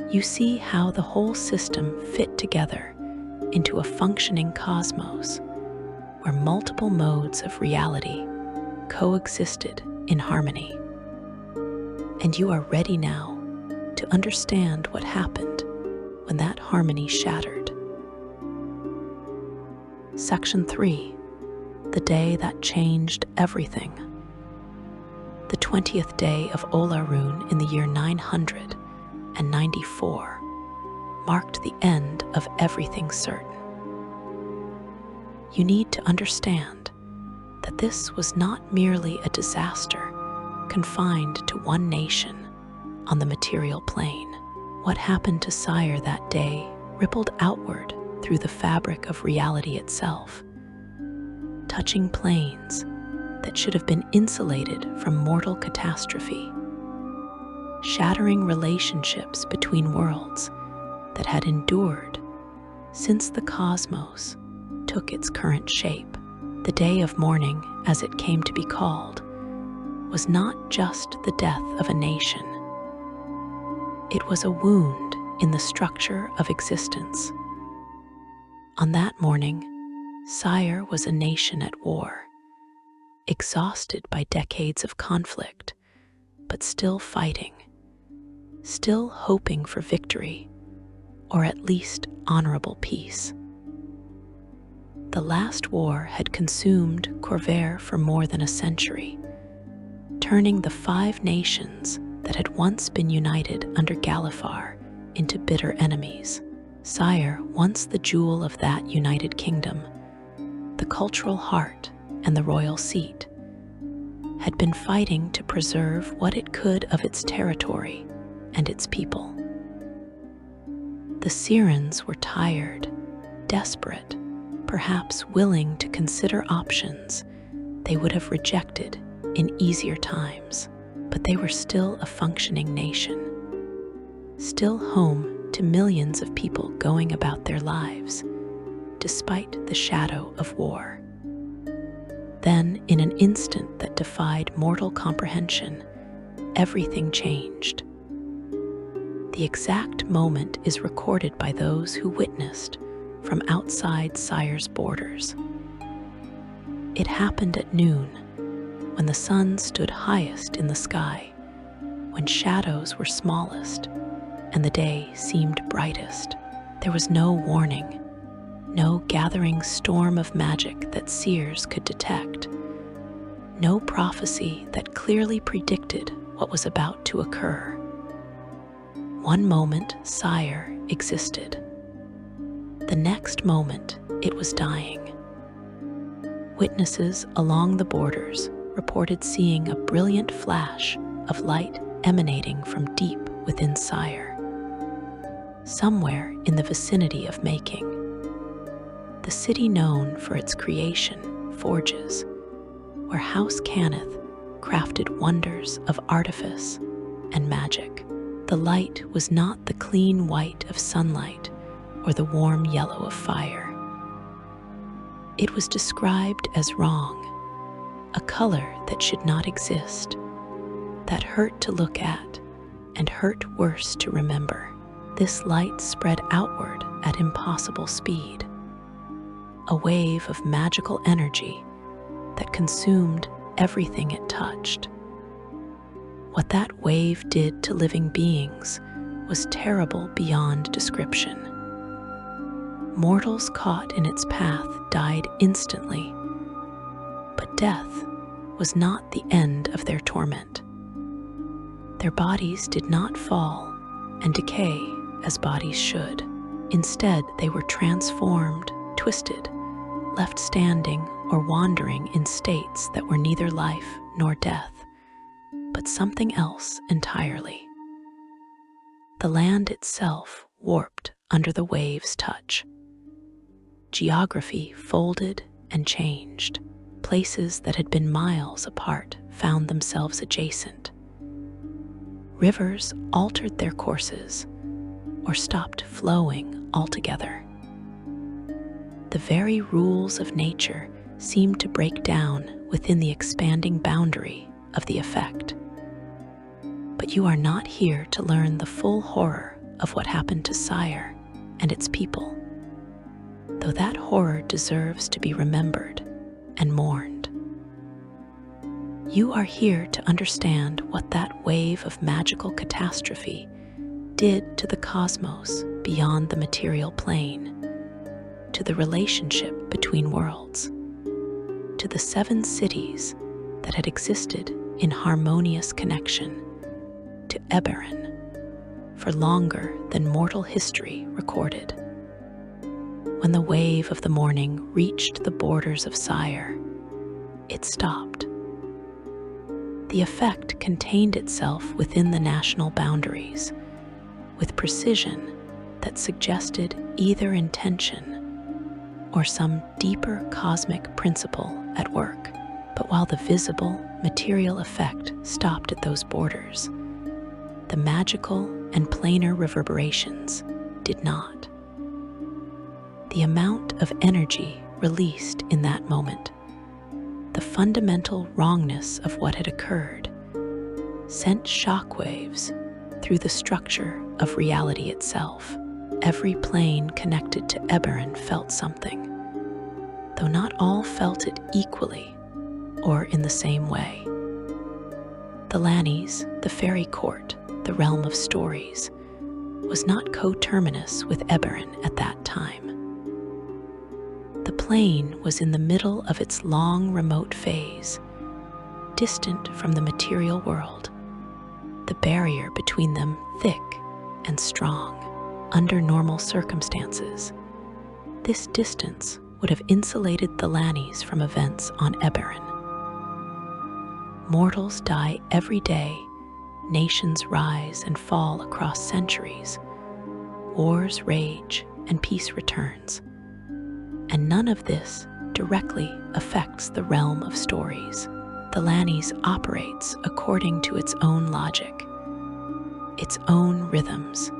You see how the whole system fit together into a functioning cosmos where multiple modes of reality coexisted in harmony. And you are ready now to understand what happened when that harmony shattered. Section 3. The day that changed everything. The 20th day of Olarun in the year 994 marked the end of everything certain. You need to understand that this was not merely a disaster confined to one nation on the material plane. What happened to Syre that day rippled outward through the fabric of reality itself, touching planes that should have been insulated from mortal catastrophe, shattering relationships between worlds that had endured since the cosmos took its current shape. The day of mourning, as it came to be called, was not just the death of a nation. It was a wound in the structure of existence. On that morning, Syre was a nation at war, exhausted by decades of conflict, but still fighting, still hoping for victory, or at least honorable peace. The last war had consumed Corvair for more than a century, turning the 5 nations that had once been united under Galifar into bitter enemies. Syraen, once the jewel of that united kingdom, the cultural heart and the royal seat, had been fighting to preserve what it could of its territory and its people. The Syraens were tired, desperate, perhaps willing to consider options they would have rejected in easier times, but they were still a functioning nation, still home to millions of people going about their lives, despite the shadow of war. Then, in an instant that defied mortal comprehension, everything changed. The exact moment is recorded by those who witnessed from outside Syraen's borders. It happened at noon, when the sun stood highest in the sky, when shadows were smallest and the day seemed brightest. There was no warning, no gathering storm of magic that seers could detect, no prophecy that clearly predicted what was about to occur. One moment Syraen existed. The next moment it was dying. Witnesses along the borders reported seeing a brilliant flash of light emanating from deep within Syraen, somewhere in the vicinity of Making, the city known for its creation forges, where House Cannith crafted wonders of artifice and magic. The light was not the clean white of sunlight or the warm yellow of fire. It was described as wrong, a color that should not exist, that hurt to look at and hurt worse to remember. This light spread outward at impossible speed, a wave of magical energy that consumed everything it touched. What that wave did to living beings was terrible beyond description. Mortals caught in its path died instantly, but death was not the end of their torment. Their bodies did not fall and decay as bodies should. Instead, they were transformed, twisted, left standing or wandering in states that were neither life nor death, but something else entirely. The land itself warped under the wave's touch. Geography folded and changed. Places that had been miles apart found themselves adjacent. Rivers altered their courses or stopped flowing altogether. The very rules of nature seemed to break down within the expanding boundary of the effect. But you are not here to learn the full horror of what happened to Syraen and its people, though that horror deserves to be remembered and mourned. You are here to understand what that wave of magical catastrophe did to the cosmos beyond the material plane, to the relationship between worlds, to the 7 cities that had existed in harmonious connection, to Eberron, for longer than mortal history recorded. When the wave of the Mourning reached the borders of Syraen, it stopped. The effect contained itself within the national boundaries, with precision that suggested either intention or some deeper cosmic principle at work. But while the visible, material effect stopped at those borders, the magical and planar reverberations did not. The amount of energy released in that moment, the fundamental wrongness of what had occurred, sent shockwaves through the structure of reality itself. Every plane connected to Eberron felt something, though not all felt it equally or in the same way. Thelanis, the Faerie Court, the realm of stories, was not coterminous with Eberron at that time. The plain was in the middle of its long, remote phase, distant from the material world, the barrier between them thick and strong. Under normal circumstances, this distance would have insulated Thelanis from events on Eberron. Mortals die every day, nations rise and fall across centuries, wars rage and peace returns, and none of this directly affects the realm of stories. Thelanis operates according to its own logic, its own rhythms,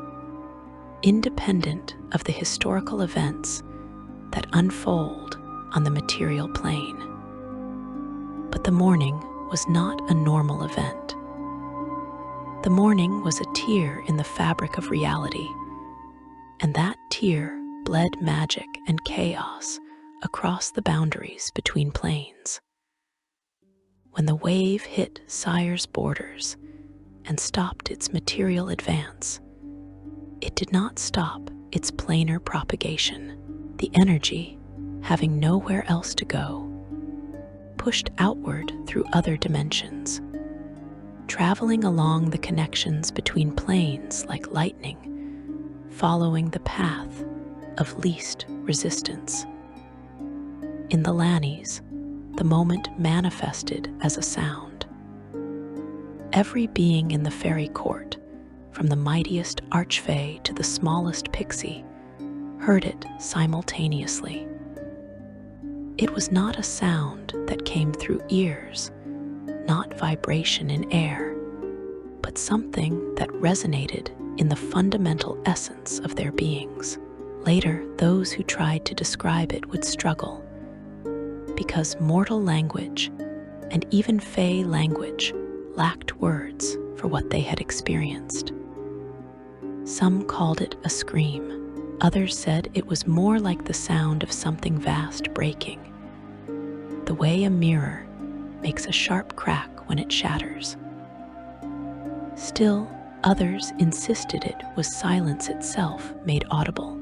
independent of the historical events that unfold on the material plane. But the mourning was not a normal event. The mourning was a tear in the fabric of reality, and that tear bled magic and chaos across the boundaries between planes. When the wave hit Sire's borders and stopped its material advance, it did not stop its planar propagation. The energy, having nowhere else to go, pushed outward through other dimensions, traveling along the connections between planes like lightning, following the path of least resistance. In Thelanis, the moment manifested as a sound. Every being in the Faerie Court, from the mightiest archfey to the smallest pixie, heard it simultaneously. It was not a sound that came through ears, not vibration in air, but something that resonated in the fundamental essence of their beings. Later, those who tried to describe it would struggle, because mortal language, and even Fae language, lacked words for what they had experienced. Some called it a scream. Others said it was more like the sound of something vast breaking, the way a mirror makes a sharp crack when it shatters. Still, others insisted it was silence itself made audible,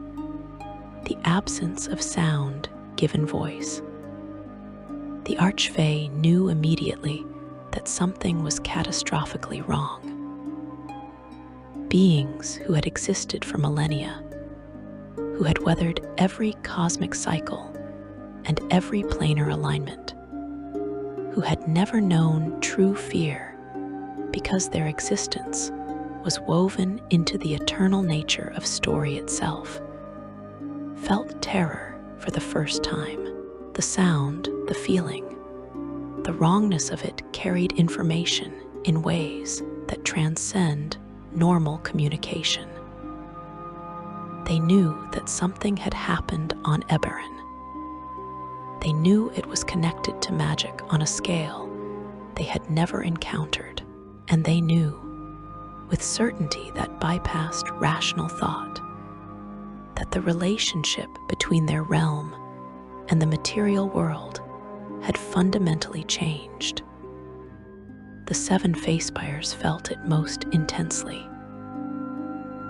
the absence of sound given voice. The Archfey knew immediately that something was catastrophically wrong. Beings who had existed for millennia, who had weathered every cosmic cycle and every planar alignment, who had never known true fear because their existence was woven into the eternal nature of story itself, felt terror for the first time. The sound, the feeling, the wrongness of it carried information in ways that transcend normal communication. They knew that something had happened on Eberron. They knew it was connected to magic on a scale they had never encountered, and they knew, with certainty that bypassed rational thought, that the relationship between their realm and the material world had fundamentally changed. The Seven Feyspires felt it most intensely.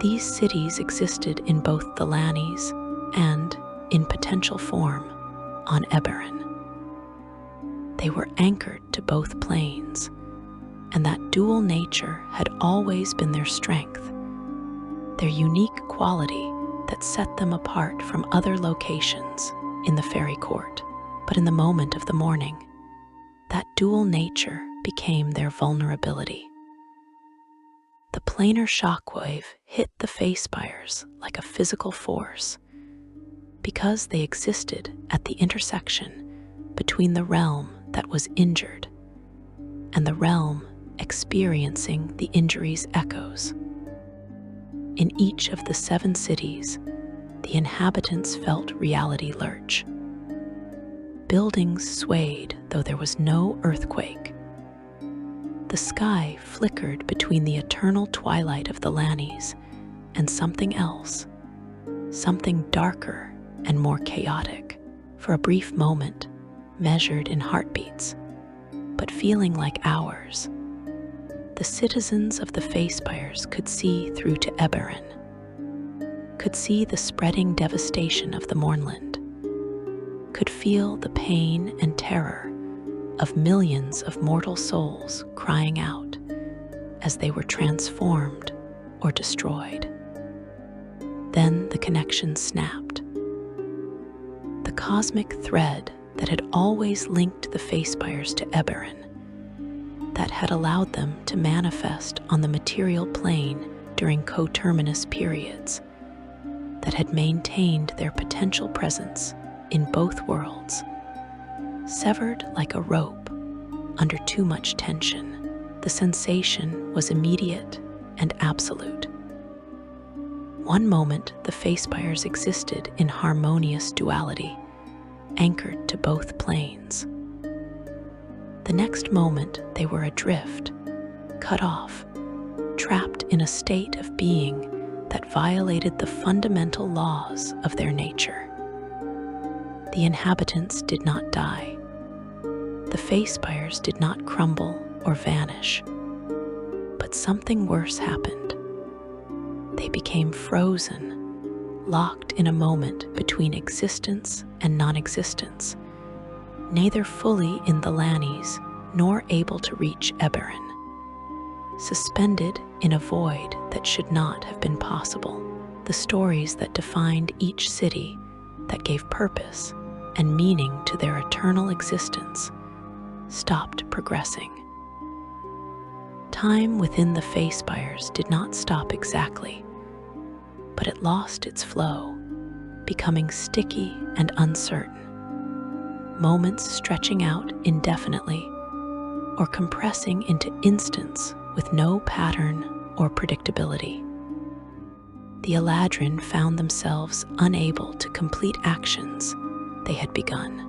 These cities existed in both Thelanis and, in potential form, on Eberron. They were anchored to both planes, and that dual nature had always been their strength, their unique quality that set them apart from other locations in the Faerie Court. But in the moment of the mourning, that dual nature became their vulnerability. The planar shockwave hit the Feyspires like a physical force, because they existed at the intersection between the realm that was injured and the realm experiencing the injury's echoes. In each of the 7 cities, the inhabitants felt reality lurch. Buildings swayed though there was no earthquake. The sky flickered between the eternal twilight of Thelanis and something else, something darker and more chaotic. For a brief moment, measured in heartbeats, but feeling like hours, the citizens of the Feyspires could see through to Eberron, could see the spreading devastation of the Mournland, could feel the pain and terror of millions of mortal souls crying out as they were transformed or destroyed. Then the connection snapped. The cosmic thread that had always linked the Feyspires to Eberron, that had allowed them to manifest on the material plane during coterminous periods, that had maintained their potential presence in both worlds, severed like a rope under too much tension. The sensation was immediate and absolute. One moment, the Feyspires existed in harmonious duality, anchored to both planes. The next moment, they were adrift, cut off, trapped in a state of being that violated the fundamental laws of their nature. The inhabitants did not die. The Feyspires did not crumble or vanish. But something worse happened. They became frozen, locked in a moment between existence and non-existence, neither fully in Thelanis nor able to reach Eberron, suspended in a void that should not have been possible. The stories that defined each city, that gave purpose and meaning to their eternal existence, stopped progressing. Time within the Feyspires did not stop exactly, but it lost its flow, becoming sticky and uncertain, moments stretching out indefinitely or compressing into instants with no pattern or predictability. The Eladrin found themselves unable to complete actions they had begun.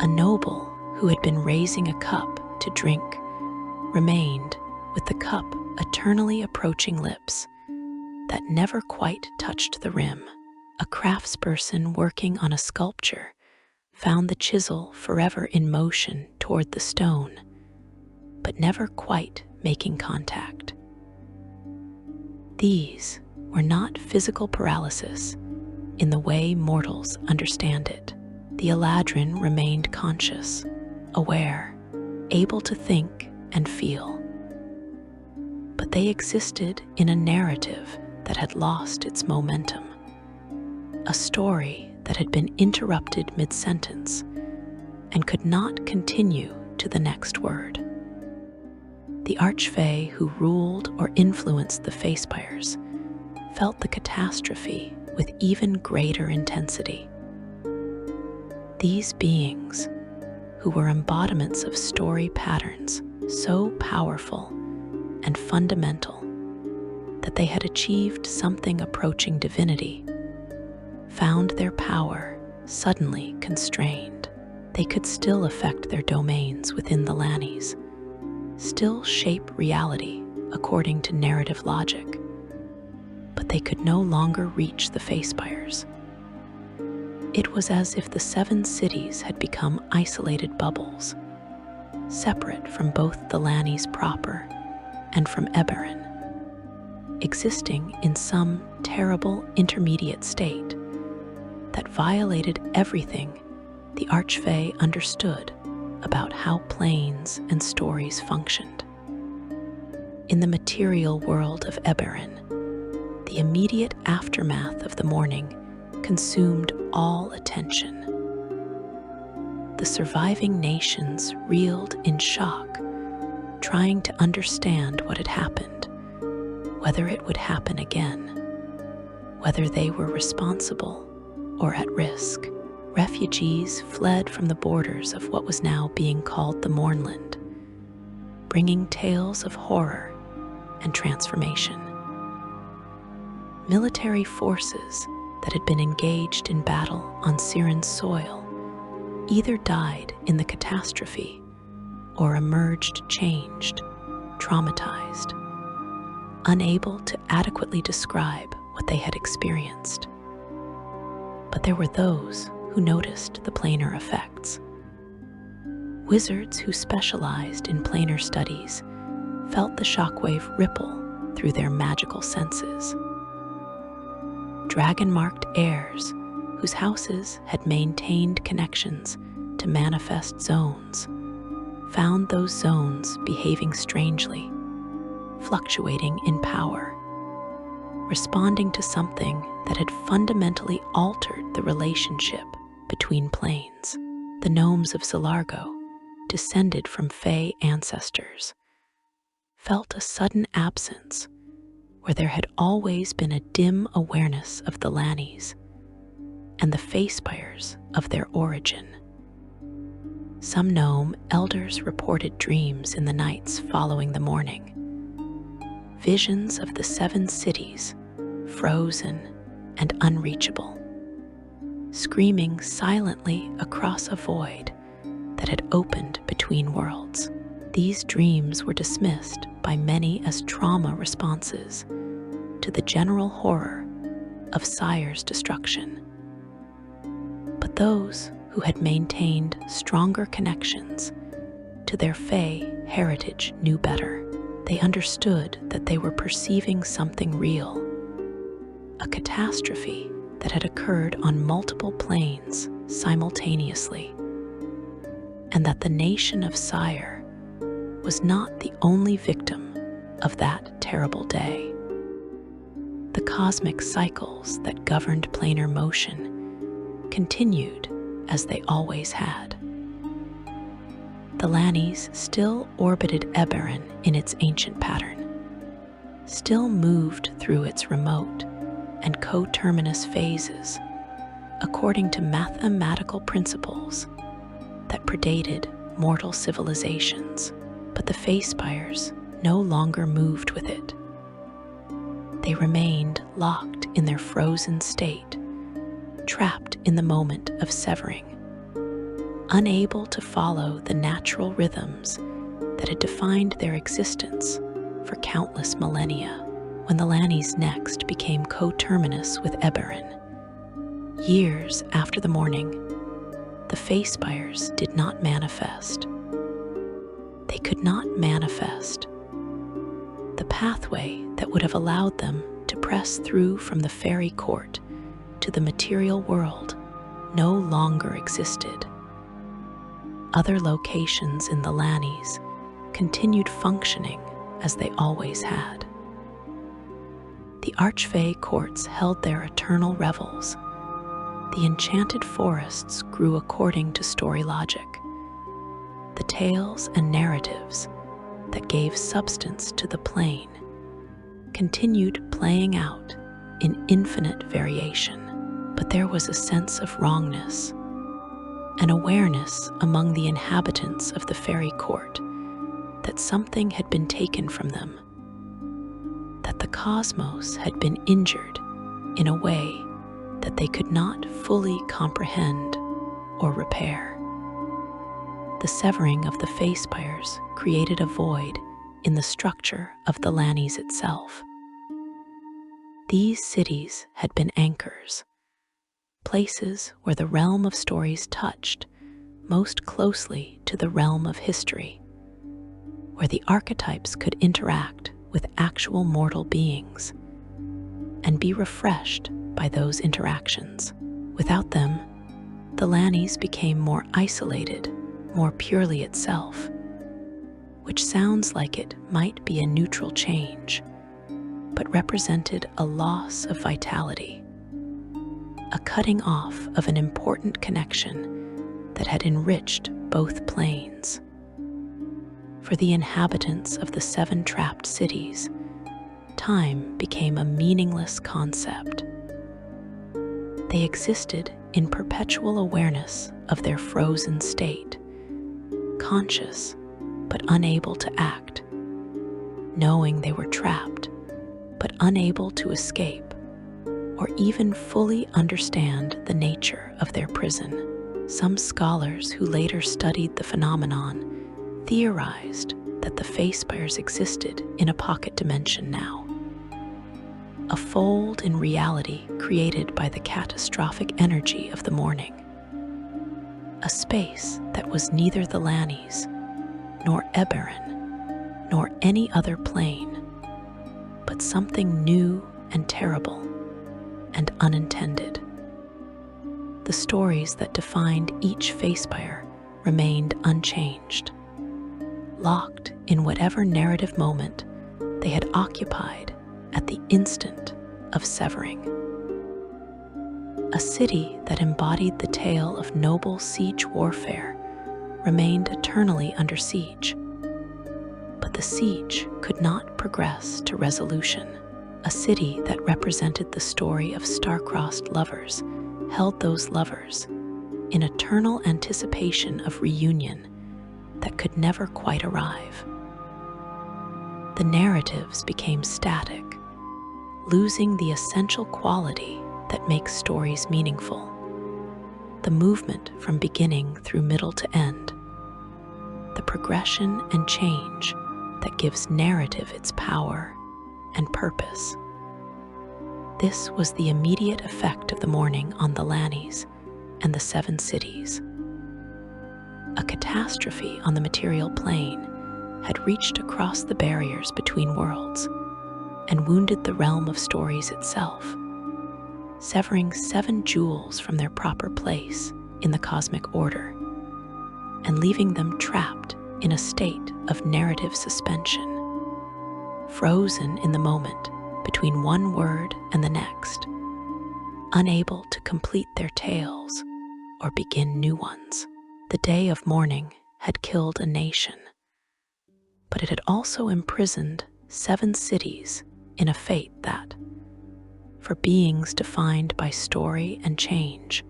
A noble who had been raising a cup to drink remained with the cup eternally approaching lips that never quite touched the rim. A craftsperson working on a sculpture found the chisel forever in motion toward the stone, but never quite making contact. These were not physical paralysis in the way mortals understand it. The Eladrin remained conscious, aware, able to think and feel. But they existed in a narrative that had lost its momentum, a story that had been interrupted mid-sentence and could not continue to the next word. The Archfey who ruled or influenced the Feyspires felt the catastrophe with even greater intensity. These beings, who were embodiments of story patterns so powerful and fundamental that they had achieved something approaching divinity, found their power suddenly constrained. They could still affect their domains within the Thelanis, still shape reality according to narrative logic, but they could no longer reach the Feyspires. It was as if the 7 cities had become isolated bubbles, separate from both the Thelanis proper and from Eberron, existing in some terrible intermediate state that violated everything the Archfey understood about how planes and stories functioned. In the material world of Eberron, the immediate aftermath of the mourning consumed all attention. The surviving nations reeled in shock, trying to understand what had happened, whether it would happen again, whether they were responsible or at risk. Refugees fled from the borders of what was now being called the Mournland, bringing tales of horror and transformation. Military forces that had been engaged in battle on Syraen's soil either died in the catastrophe or emerged changed, traumatized, unable to adequately describe what they had experienced. But there were those who noticed the planar effects. Wizards who specialized in planar studies felt the shockwave ripple through their magical senses. Dragon-marked heirs whose houses had maintained connections to manifest zones, found those zones behaving strangely, fluctuating in power, responding to something that had fundamentally altered the relationship between planes. The gnomes of Zilargo, descended from Fae ancestors, felt a sudden absence where there had always been a dim awareness of the Thelanis and the Feyspires of their origin. Some gnome elders reported dreams in the nights following the mourning, visions of the 7 cities, frozen and unreachable, screaming silently across a void that had opened between worlds. These dreams were dismissed by many as trauma responses to the general horror of Sire's destruction. But those who had maintained stronger connections to their Fae heritage knew better. They understood that they were perceiving something real, a catastrophe that had occurred on multiple planes simultaneously, and that the nation of Syre was not the only victim of that terrible day. The cosmic cycles that governed planar motion continued as they always had. The Thelanis still orbited Eberron in its ancient pattern, still moved through its remote and coterminous phases according to mathematical principles that predated mortal civilizations. But the Feyspires no longer moved with it. They remained locked in their frozen state, trapped in the moment of severing, unable to follow the natural rhythms that had defined their existence for countless millennia. When the Thelanis next became coterminous with Eberron, years after the mourning, the Feyspires did not manifest. They could not manifest the pathway that would have allowed them to press through from the Faerie Court to the material world no longer existed. Other locations in the Thelanis continued functioning as they always had. The Faerie Courts held their eternal revels. The enchanted forests grew according to story logic. The tales and narratives that gave substance to the plane continued playing out in infinite variation. But there was a sense of wrongness, an awareness among the inhabitants of the Faerie Court that something had been taken from them, that the cosmos had been injured in a way that they could not fully comprehend or repair. The severing of the Feyspires created a void in the structure of the Thelanis itself. These cities had been anchors, places where the realm of stories touched most closely to the realm of history, where the archetypes could interact with actual mortal beings and be refreshed by those interactions. Without them, the Thelanis became more isolated, more purely itself, which sounds like it might be a neutral change, but represented a loss of vitality, a cutting off of an important connection that had enriched both planes. For the inhabitants of the 7 trapped cities, time became a meaningless concept. They existed in perpetual awareness of their frozen state, conscious but unable to act, knowing they were trapped but unable to escape or even fully understand the nature of their prison. Some scholars who later studied the phenomenon theorized that the Feyspires existed in a pocket dimension now, a fold in reality created by the catastrophic energy of the mourning, a space that was neither the Thelanis, nor Eberron, nor any other plane, but something new and terrible and unintended. the stories that defined each Feyspire remained unchanged, locked in whatever narrative moment they had occupied at the instant of severing. A city that embodied the tale of noble siege warfare remained eternally under siege. But the siege could not progress to resolution. A city that represented the story of star-crossed lovers held those lovers in eternal anticipation of reunion that could never quite arrive. The narratives became static, losing the essential quality that makes stories meaningful, the movement from beginning through middle to end, the progression and change that gives narrative its power and purpose. This was the immediate effect of the mourning on Thelanis and the Seven Cities. A catastrophe on the material plane had reached across the barriers between worlds and wounded the realm of stories itself, severing 7 jewels from their proper place in the cosmic order and leaving them trapped in a state of narrative suspension, frozen in the moment between one word and the next, unable to complete their tales or begin new ones. The day of mourning had killed a nation, but it had also imprisoned 7 cities in a fate that, for beings defined by story and change,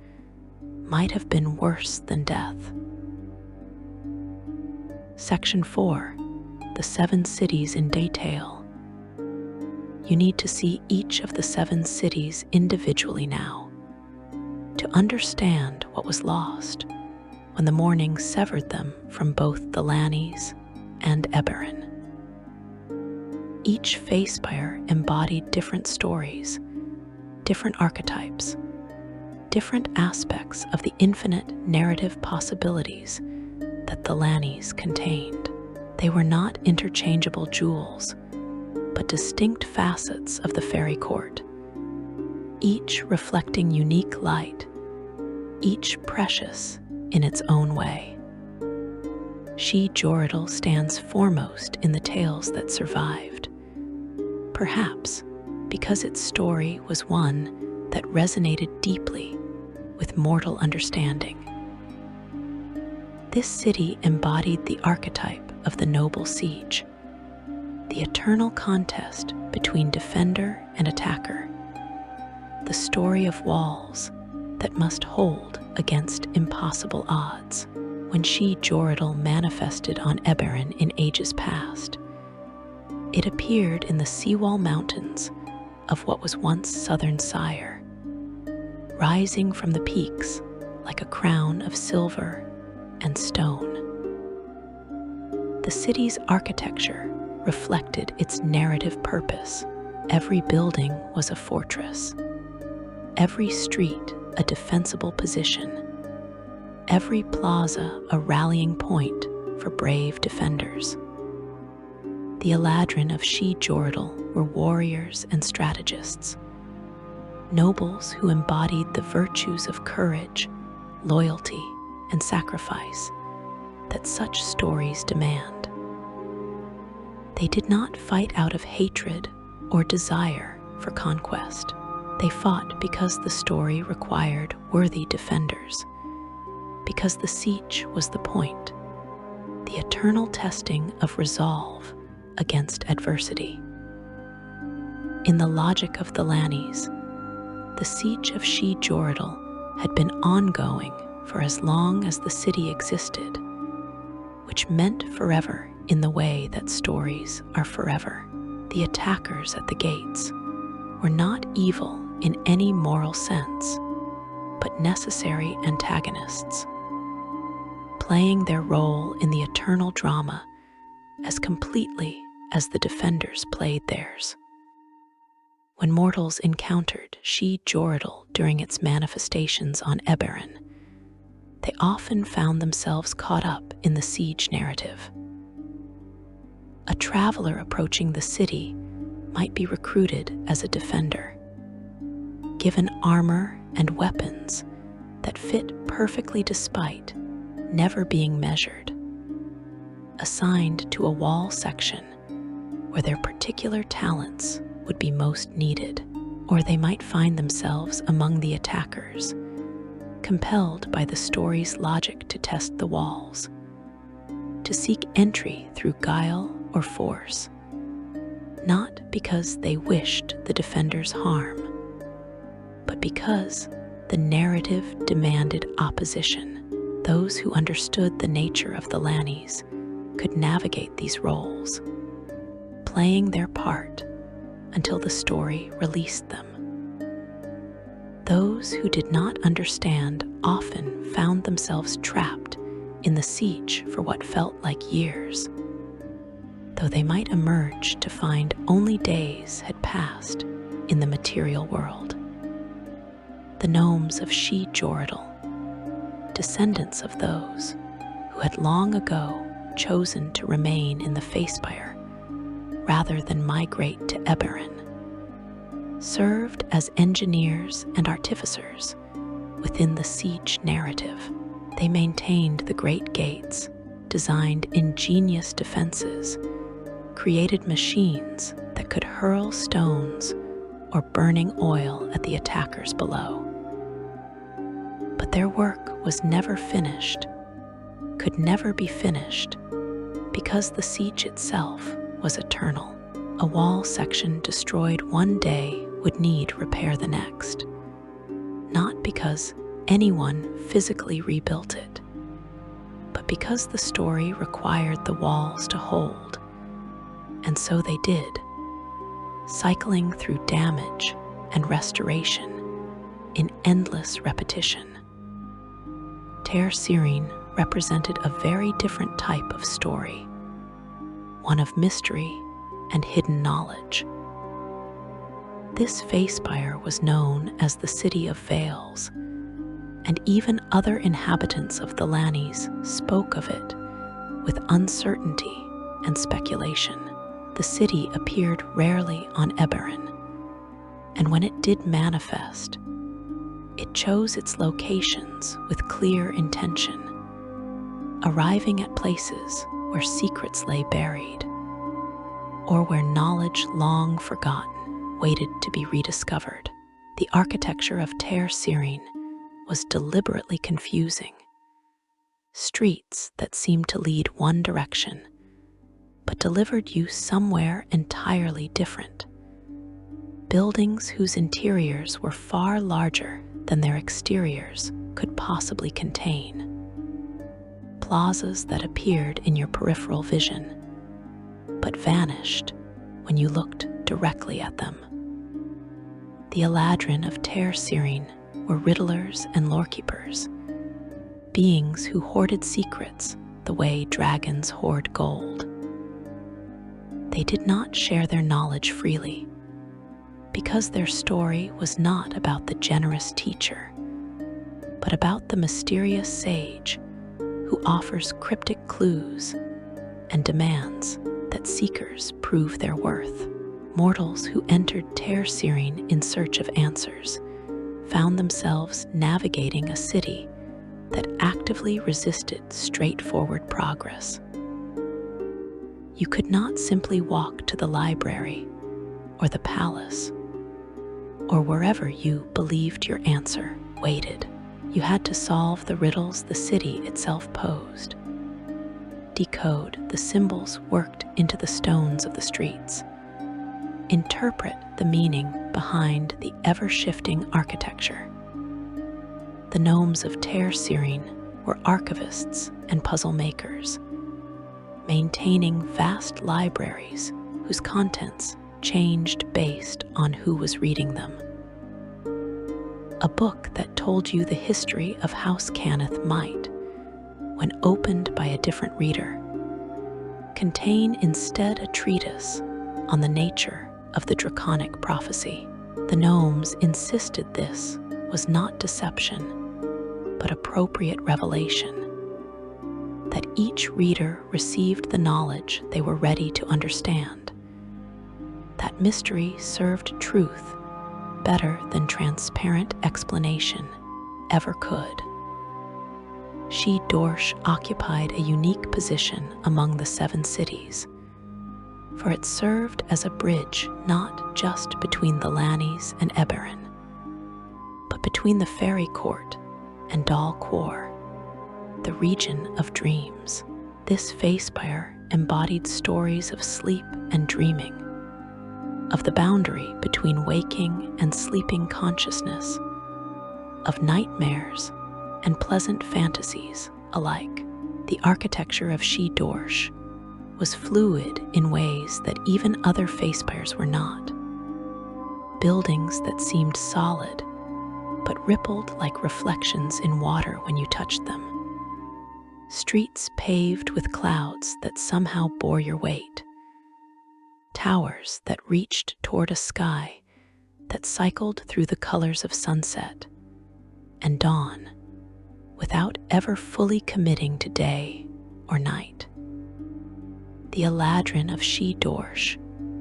might have been worse than death. Section 4. The 7 Cities in detail. You need to see each of the 7 cities individually now to understand what was lost when the mourning severed them from both Thelanis and Eberron. Each Feyspire embodied different stories, different archetypes, different aspects of the infinite narrative possibilities that Thelanis contained. They were not interchangeable jewels, but distinct facets of the Faerie Court, each reflecting unique light, each precious in its own way. Shae Joridal stands foremost in the tales that survived, perhaps because its story was one that resonated deeply with mortal understanding. This city embodied the archetype of the noble siege, the eternal contest between defender and attacker, the story of walls that must hold against impossible odds. When Shae Joridal manifested on Eberron in ages past, it appeared in the seawall mountains of what was once southern Syre, rising from the peaks like a crown of silver and stone. The city's architecture reflected its narrative purpose. Every building was a fortress, every street a defensible position, every plaza a rallying point for brave defenders. The Eladrin of Shae Joridal were warriors and strategists, nobles who embodied the virtues of courage, loyalty, and sacrifice that such stories demand. They did not fight out of hatred or desire for conquest. They fought because the story required worthy defenders, because the siege was the point, the eternal testing of resolve against adversity. In the logic of Thelanis, the siege of Shae Joridal had been ongoing for as long as the city existed, which meant forever in the way that stories are forever. The attackers at the gates were not evil in any moral sense, but necessary antagonists, playing their role in the eternal drama as completely as the defenders played theirs. When mortals encountered Shae Joridal during its manifestations on Eberron, they often found themselves caught up in the siege narrative. A traveler approaching the city might be recruited as a defender, given armor and weapons that fit perfectly despite never being measured, assigned to a wall section where their particular talents would be most needed, or they might find themselves among the attackers, compelled by the story's logic to test the walls, to seek entry through guile or force, not because they wished the defenders harm, but because the narrative demanded opposition. Those who understood the nature of the Thelanis could navigate these roles, playing their part until the story released them. Those who did not understand often found themselves trapped in the siege for what felt like years, though they might emerge to find only days had passed in the material world. The gnomes of Shae Joridal, descendants of those who had long ago chosen to remain in the Feyspire rather than migrate to Eberron, served as engineers and artificers within the siege narrative. They maintained the great gates, designed ingenious defenses, created machines that could hurl stones or burning oil at the attackers below. But their work was never finished, could never be finished, because the siege itself was eternal. A wall section destroyed one day would need repair the next, not because anyone physically rebuilt it, but because the story required the walls to hold, and so they did, cycling through damage and restoration in endless repetition. Taer Syraen represented a very different type of story, one of mystery and hidden knowledge. This Feyspire was known as the City of Veils, and even other inhabitants of the Thelanis spoke of it with uncertainty and speculation. The city appeared rarely on Eberron, and when it did manifest, it chose its locations with clear intention, arriving at places where secrets lay buried, or where knowledge long forgotten waited to be rediscovered. The architecture of Taer Syraen was deliberately confusing. Streets that seemed to lead one direction, but delivered you somewhere entirely different. Buildings whose interiors were far larger than their exteriors could possibly contain. Plazas that appeared in your peripheral vision, but vanished when you looked directly at them. The Eladrin of Taer Syraen were riddlers and lorekeepers, beings who hoarded secrets the way dragons hoard gold. They did not share their knowledge freely, because their story was not about the generous teacher, but about the mysterious sage who offers cryptic clues and demands that seekers prove their worth. Mortals who entered Taer Syraen in search of answers found themselves navigating a city that actively resisted straightforward progress. You could not simply walk to the library or the palace or wherever you believed your answer waited. You had to solve the riddles the city itself posed, decode the symbols worked into the stones of the streets, interpret the meaning behind the ever-shifting architecture. The gnomes of Taer Syraen were archivists and puzzle makers, maintaining vast libraries whose contents changed based on who was reading them. A book that told you the history of House Cannith might, when opened by a different reader, contain instead a treatise on the nature of the draconic prophecy. The gnomes insisted this was not deception, but appropriate revelation, that each reader received the knowledge they were ready to understand. That mystery served truth better than transparent explanation, ever could. Shae occupied a unique position among the 7 cities, for it served as a bridge not just between Thelanis and Eberron, but between the Faerie Court and Dal Quor, the region of dreams. This Feyspire embodied stories of sleep and dreaming, of the boundary between waking and sleeping consciousness, of nightmares and pleasant fantasies alike. The architecture of Shae was fluid in ways that even other Feyspires were not. Buildings that seemed solid, but rippled like reflections in water when you touched them. Streets paved with clouds that somehow bore your weight. Towers that reached toward a sky that cycled through the colors of sunset and dawn without ever fully committing to day or night. The Eladrin of Shae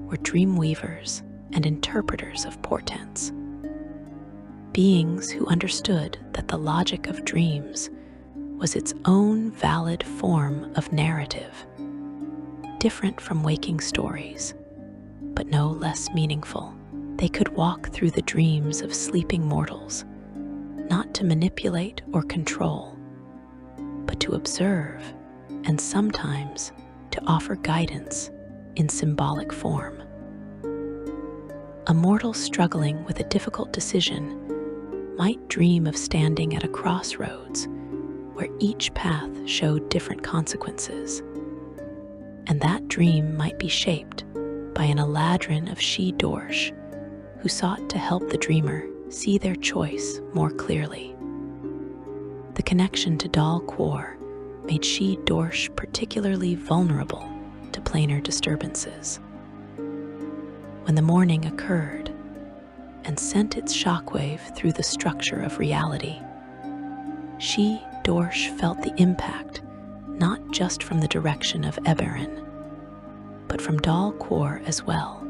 were dreamweavers and interpreters of portents, beings who understood that the logic of dreams was its own valid form of narrative, different from waking stories, but no less meaningful. They could walk through the dreams of sleeping mortals, not to manipulate or control, but to observe and sometimes to offer guidance in symbolic form. A mortal struggling with a difficult decision might dream of standing at a crossroads where each path showed different consequences, and that dream might be shaped by an Eladrin of Shae who sought to help the dreamer see their choice more clearly. The connection to Dal Quor made Shae particularly vulnerable to planar disturbances. When the mourning occurred and sent its shockwave through the structure of reality, Shae felt the impact not just from the direction of Eberron, but from Dal Quor as well,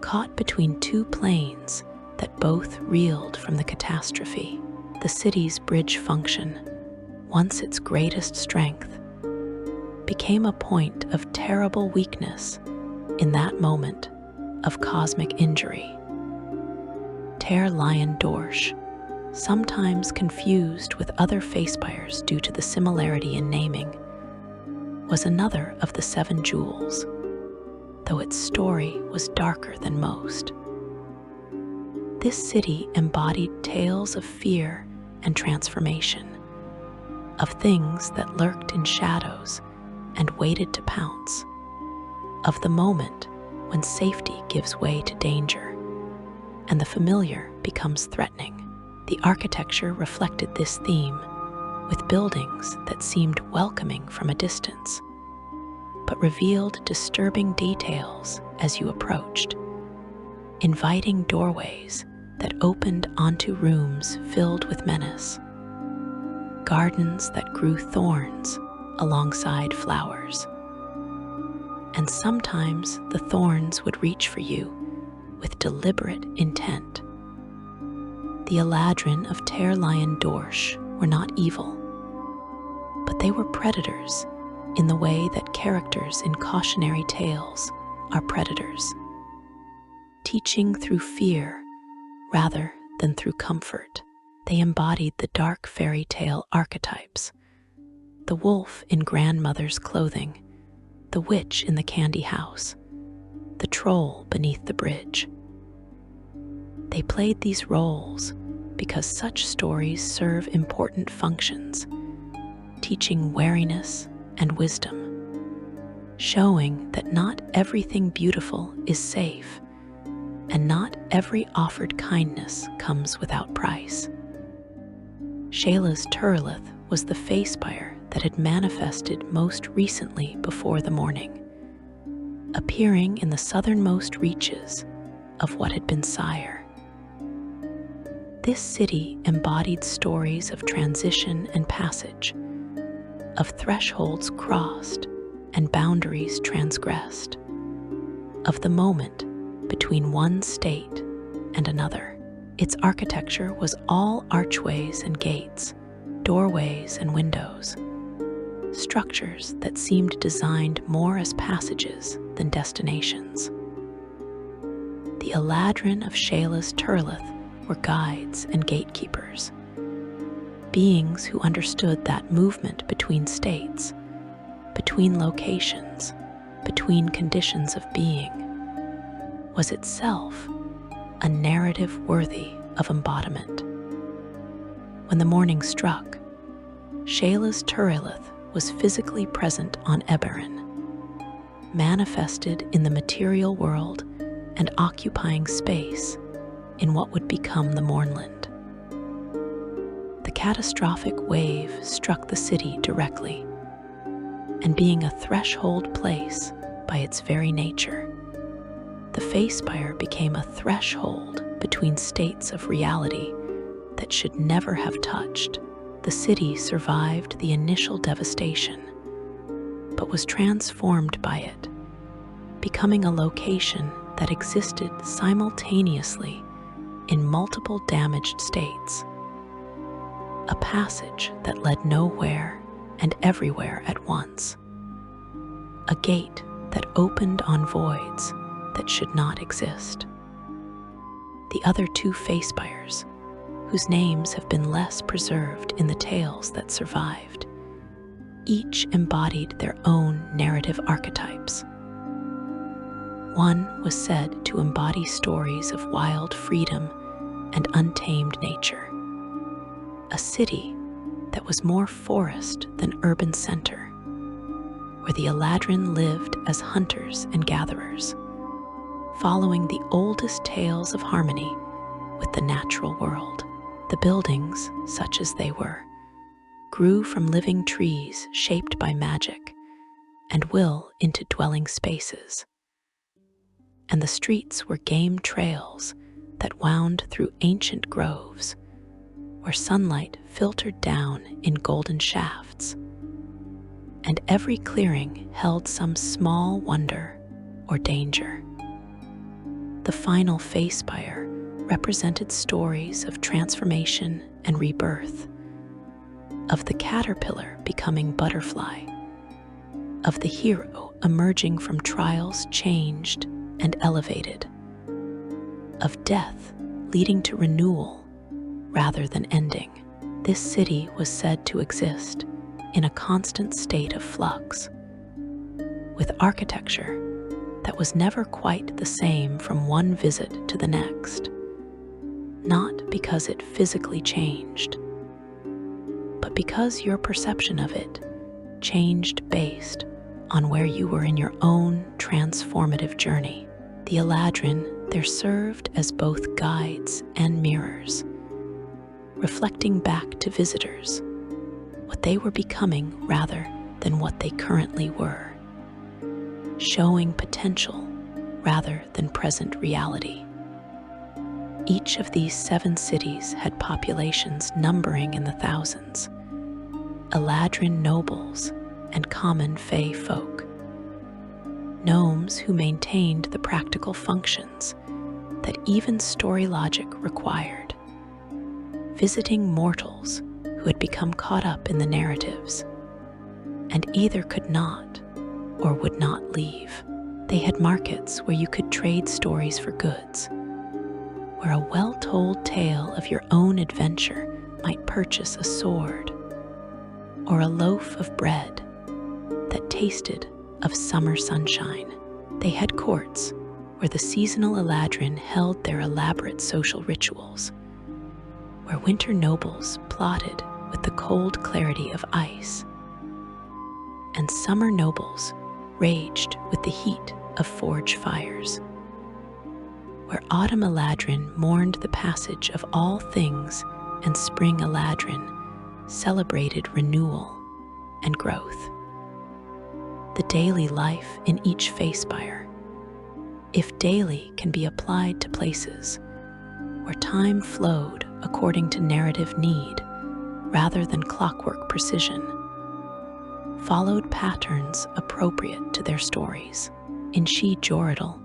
caught between 2 planes that both reeled from the catastrophe. The city's bridge function, once its greatest strength, became a point of terrible weakness in that moment of cosmic injury. Taer sometimes confused with other Feyspires due to the similarity in naming, was another of the 7 jewels, though its story was darker than most. This city embodied tales of fear and transformation, of things that lurked in shadows and waited to pounce, of the moment when safety gives way to danger and the familiar becomes threatening. The architecture reflected this theme, with buildings that seemed welcoming from a distance, but revealed disturbing details as you approached, inviting doorways that opened onto rooms filled with menace, gardens that grew thorns alongside flowers, and sometimes the thorns would reach for you with deliberate intent. The Eladrin of Taer were not evil, but they were predators in the way that characters in cautionary tales are predators, teaching through fear rather than through comfort. They embodied the dark fairy tale archetypes: the wolf in grandmother's clothing, the witch in the candy house, the troll beneath the bridge. They played these roles because such stories serve important functions, teaching wariness and wisdom, showing that not everything beautiful is safe, and not every offered kindness comes without price. Shayla's Turlith was the Feyspire that had manifested most recently before the mourning, appearing in the southernmost reaches of what had been Syre. This city embodied stories of transition and passage, of thresholds crossed and boundaries transgressed, of the moment between one state and another. Its architecture was all archways and gates, doorways and windows, structures that seemed designed more as passages than destinations. The Eladrin of Shae's Turlith were guides and gatekeepers, beings who understood that movement between states, between locations, between conditions of being, was itself a narrative worthy of embodiment. When the morning struck, Shae's Turlith was physically present on Eberron, manifested in the material world and occupying space in what would become the Mournland. The catastrophic wave struck the city directly, and being a threshold place by its very nature, the Feyspire became a threshold between states of reality that should never have touched. The city survived the initial devastation, but was transformed by it, becoming a location that existed simultaneously in multiple damaged states. A passage that led nowhere and everywhere at once. A gate that opened on voids that should not exist. The other two Feyspires, whose names have been less preserved in the tales that survived, each embodied their own narrative archetypes. One was said to embody stories of wild freedom and untamed nature. A city that was more forest than urban center, where the Eladrin lived as hunters and gatherers, following the oldest tales of harmony with the natural world. The buildings, such as they were, grew from living trees shaped by magic and will into dwelling spaces. And the streets were game trails that wound through ancient groves, where sunlight filtered down in golden shafts, and every clearing held some small wonder or danger. The final Feyspire represented stories of transformation and rebirth, of the caterpillar becoming butterfly, of the hero emerging from trials changed and elevated, of death leading to renewal rather than ending. This city was said to exist in a constant state of flux, with architecture that was never quite the same from one visit to the next, not because it physically changed, but because your perception of it changed based on where you were in your own transformative journey. The Eladrin there served as both guides and mirrors, reflecting back to visitors what they were becoming rather than what they currently were, showing potential rather than present reality. Each of these 7 cities had populations numbering in the thousands, Eladrin nobles and common Fey folk, gnomes who maintained the practical functions that even story logic required, visiting mortals who had become caught up in the narratives and either could not or would not leave. They had markets where you could trade stories for goods, where a well-told tale of your own adventure might purchase a sword or a loaf of bread that tasted of summer sunshine. They had courts where the seasonal Eladrin held their elaborate social rituals, where winter nobles plotted with the cold clarity of ice, and summer nobles raged with the heat of forge fires, where autumn Eladrin mourned the passage of all things and spring Eladrin celebrated renewal and growth. The daily life in each Feyspire, if daily can be applied to places where time flowed according to narrative need rather than clockwork precision, followed patterns appropriate to their stories. In Joridal,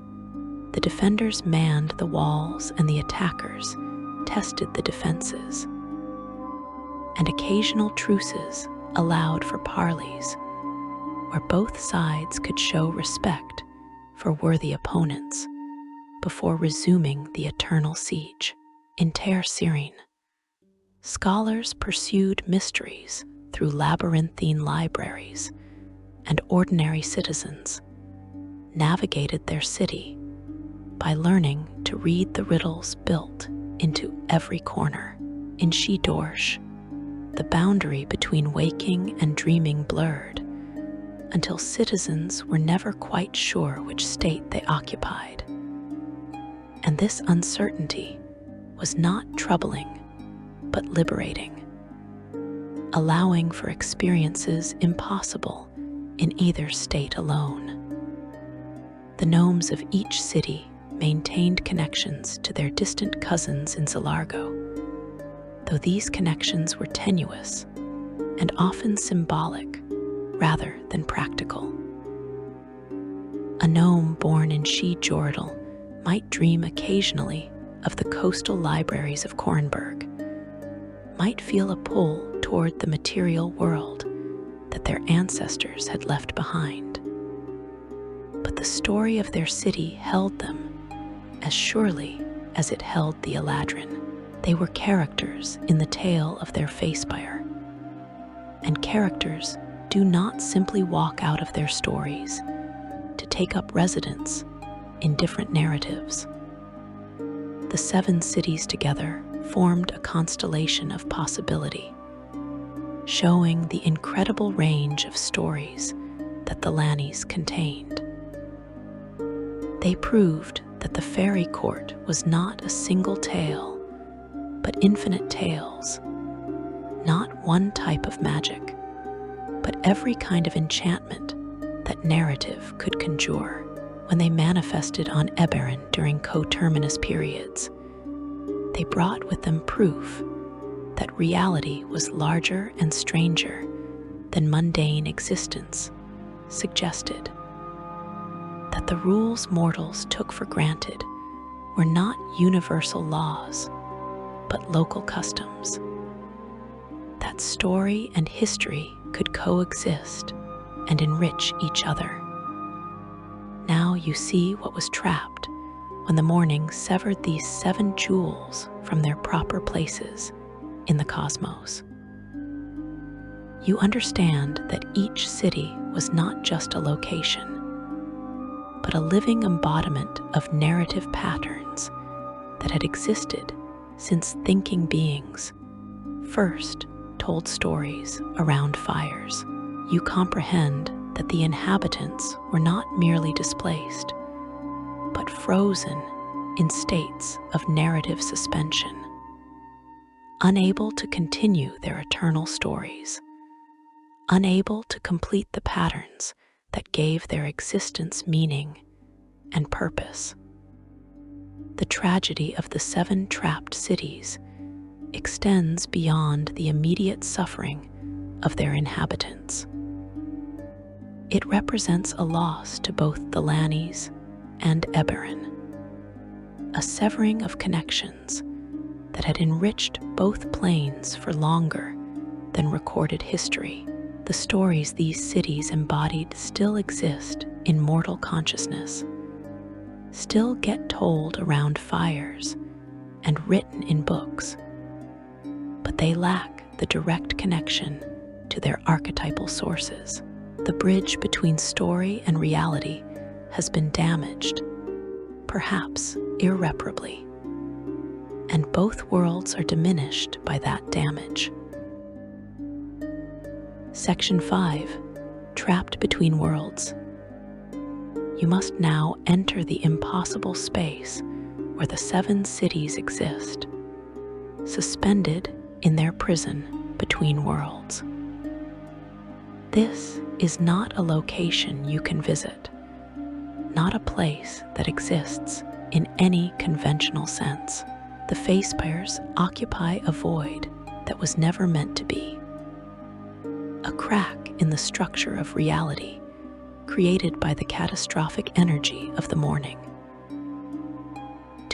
the defenders manned the walls and the attackers tested the defenses, and occasional truces allowed for parleys, where both sides could show respect for worthy opponents before resuming the eternal siege. In Taer, scholars pursued mysteries through labyrinthine libraries, and ordinary citizens navigated their city by learning to read the riddles built into every corner. In Shae, the boundary between waking and dreaming blurred until citizens were never quite sure which state they occupied. And this uncertainty was not troubling, but liberating, allowing for experiences impossible in either state alone. The gnomes of each city maintained connections to their distant cousins in Zilargo, though these connections were tenuous and often symbolic rather than practical. A gnome born in Shae Joridal might dream occasionally of the coastal libraries of Cornburg, might feel a pull toward the material world that their ancestors had left behind. But the story of their city held them as surely as it held the Eladrin. They were characters in the tale of their Feyspire, and characters do not simply walk out of their stories to take up residence in different narratives. The 7 cities together formed a constellation of possibility, showing the incredible range of stories that the Thelanis contained. They proved that the Faerie Court was not a single tale, but infinite tales, not one type of magic, but every kind of enchantment that narrative could conjure. When they manifested on Eberron during coterminous periods, they brought with them proof that reality was larger and stranger than mundane existence suggested, that the rules mortals took for granted were not universal laws, but local customs, that story and history could coexist and enrich each other. Now you see what was trapped when the Mourning severed these 7 jewels from their proper places in the cosmos. You understand that each city was not just a location, but a living embodiment of narrative patterns that had existed since thinking beings first told stories around fires. You comprehend that the inhabitants were not merely displaced, but frozen in states of narrative suspension, unable to continue their eternal stories, unable to complete the patterns that gave their existence meaning and purpose. The tragedy of the 7 trapped cities extends beyond the immediate suffering of their inhabitants. It represents a loss to both Thelanis and Eberron, a severing of connections that had enriched both planes for longer than recorded history. The stories these cities embodied still exist in mortal consciousness, still get told around fires and written in books, but they lack the direct connection to their archetypal sources. The bridge between story and reality has been damaged, perhaps irreparably, and both worlds are diminished by that damage. Section 5, Trapped Between Worlds. You must now enter the impossible space where the 7 cities exist, suspended in their prison between worlds. This is not a location you can visit, not a place that exists in any conventional sense. The Feyspires occupy a void that was never meant to be, a crack in the structure of reality created by the catastrophic energy of the Mourning.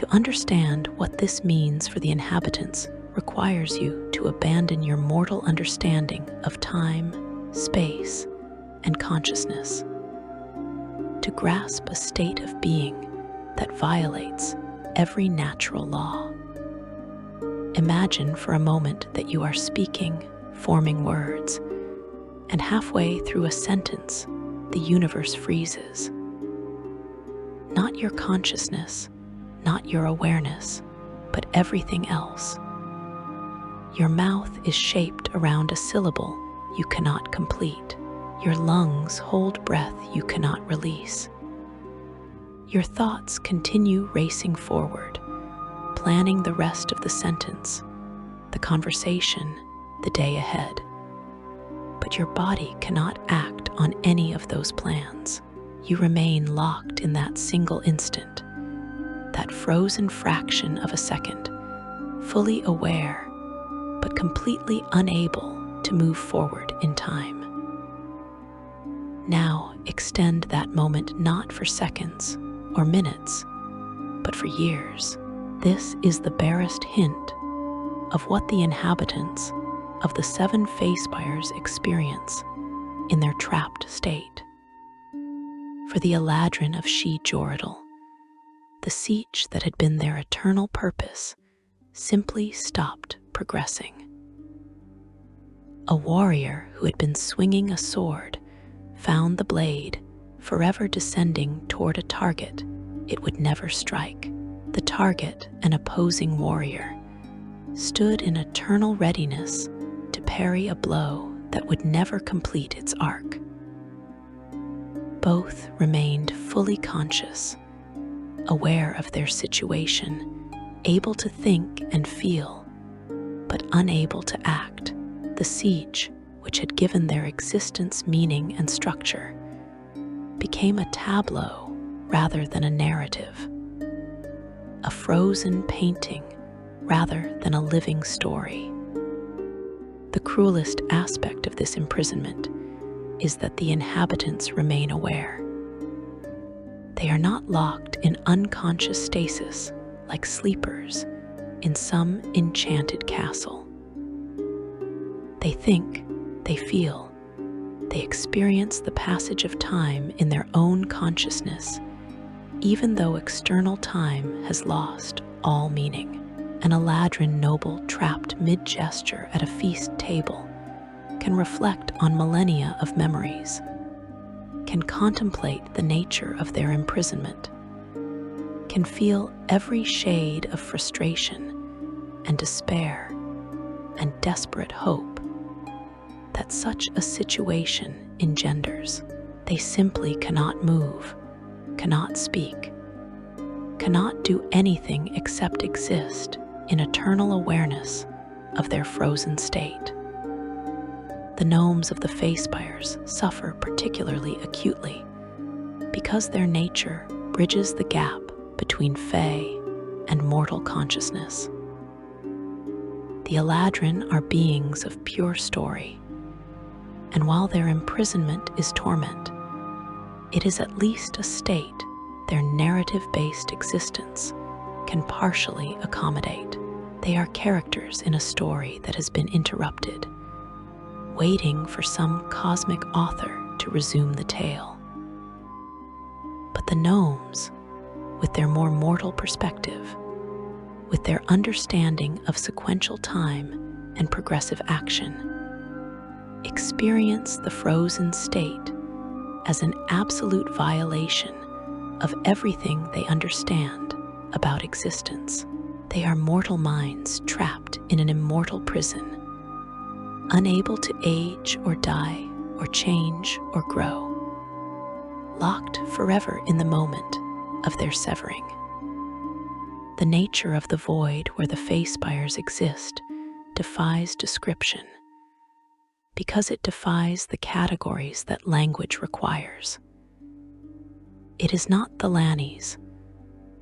To understand what this means for the inhabitants requires you to abandon your mortal understanding of time, space, and consciousness. To grasp a state of being that violates every natural law. Imagine for a moment that you are speaking, forming words, and halfway through a sentence, the universe freezes. Not your consciousness, not your awareness, but everything else. Your mouth is shaped around a syllable you cannot complete. Your lungs hold breath you cannot release. Your thoughts continue racing forward, planning the rest of the sentence, the conversation, the day ahead. But your body cannot act on any of those plans. You remain locked in that single instant, that frozen fraction of a second, fully aware, but completely unable to move forward in time. Now extend that moment not for seconds or minutes, but for years. This is the barest hint of what the inhabitants of the Seven Feyspires experience in their trapped state. For the Eladrin of Shae Joridal, the siege that had been their eternal purpose simply stopped progressing. A warrior who had been swinging a sword found the blade forever descending toward a target it would never strike. The target, an opposing warrior, stood in eternal readiness to parry a blow that would never complete its arc. Both remained fully conscious, aware of their situation, able to think and feel, but unable to act. The siege, which had given their existence meaning and structure, became a tableau rather than a narrative, a frozen painting rather than a living story. The cruelest aspect of this imprisonment is that the inhabitants remain aware. They are not locked in unconscious stasis like sleepers in some enchanted castle. They think, they feel, they experience the passage of time in their own consciousness, even though external time has lost all meaning. An Eladrin noble trapped mid-gesture at a feast table can reflect on millennia of memories, can contemplate the nature of their imprisonment, can feel every shade of frustration and despair and desperate hope that such a situation engenders. They simply cannot move, cannot speak, cannot do anything except exist in eternal awareness of their frozen state. The gnomes of the Feyspires suffer particularly acutely because their nature bridges the gap between Fae and mortal consciousness. The Eladrin are beings of pure story, and while their imprisonment is torment, it is at least a state their narrative-based existence can partially accommodate. They are characters in a story that has been interrupted, waiting for some cosmic author to resume the tale. But the gnomes, with their more mortal perspective, with their understanding of sequential time and progressive action, experience the frozen state as an absolute violation of everything they understand about existence. They are mortal minds trapped in an immortal prison, unable to age or die or change or grow, locked forever in the moment of their severing. The nature of the void where the Feyspires exist defies description, because it defies the categories that language requires. It is not Thelanis,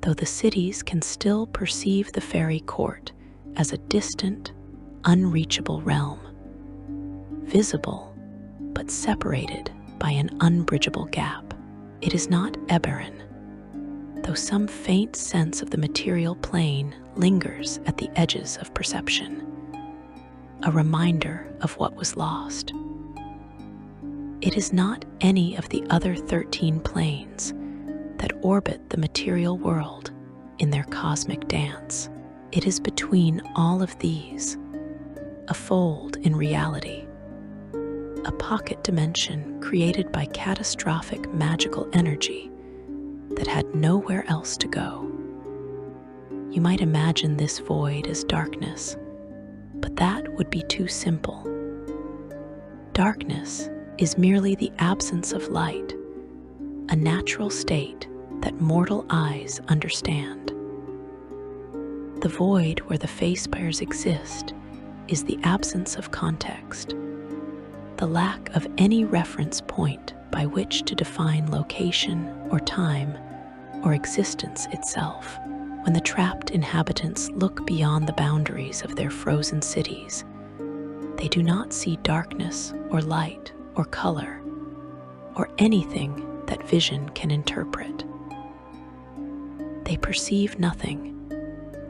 though the cities can still perceive the Faerie Court as a distant, unreachable realm, visible but separated by an unbridgeable gap. It is not Eberron, though some faint sense of the material plane lingers at the edges of perception, a reminder of what was lost. It is not any of the other 13 planes that orbit the material world in their cosmic dance. It is between all of these, a fold in reality, a pocket dimension created by catastrophic magical energy that had nowhere else to go. You might imagine this void as darkness, but that would be too simple. Darkness is merely the absence of light, a natural state that mortal eyes understand. The void where the Feyspires exist is the absence of context, the lack of any reference point by which to define location or time or existence itself. When the trapped inhabitants look beyond the boundaries of their frozen cities, they do not see darkness or light or color or anything that vision can interpret. They perceive nothing,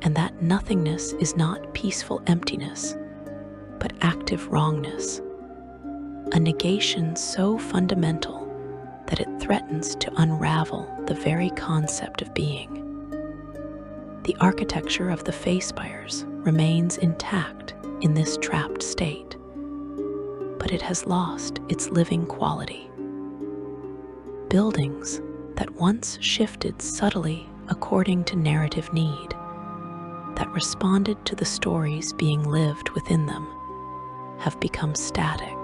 and that nothingness is not peaceful emptiness, but active wrongness, a negation so fundamental that it threatens to unravel the very concept of being. The architecture of the Feyspires remains intact in this trapped state, but it has lost its living quality. Buildings that once shifted subtly according to narrative need, that responded to the stories being lived within them, have become static,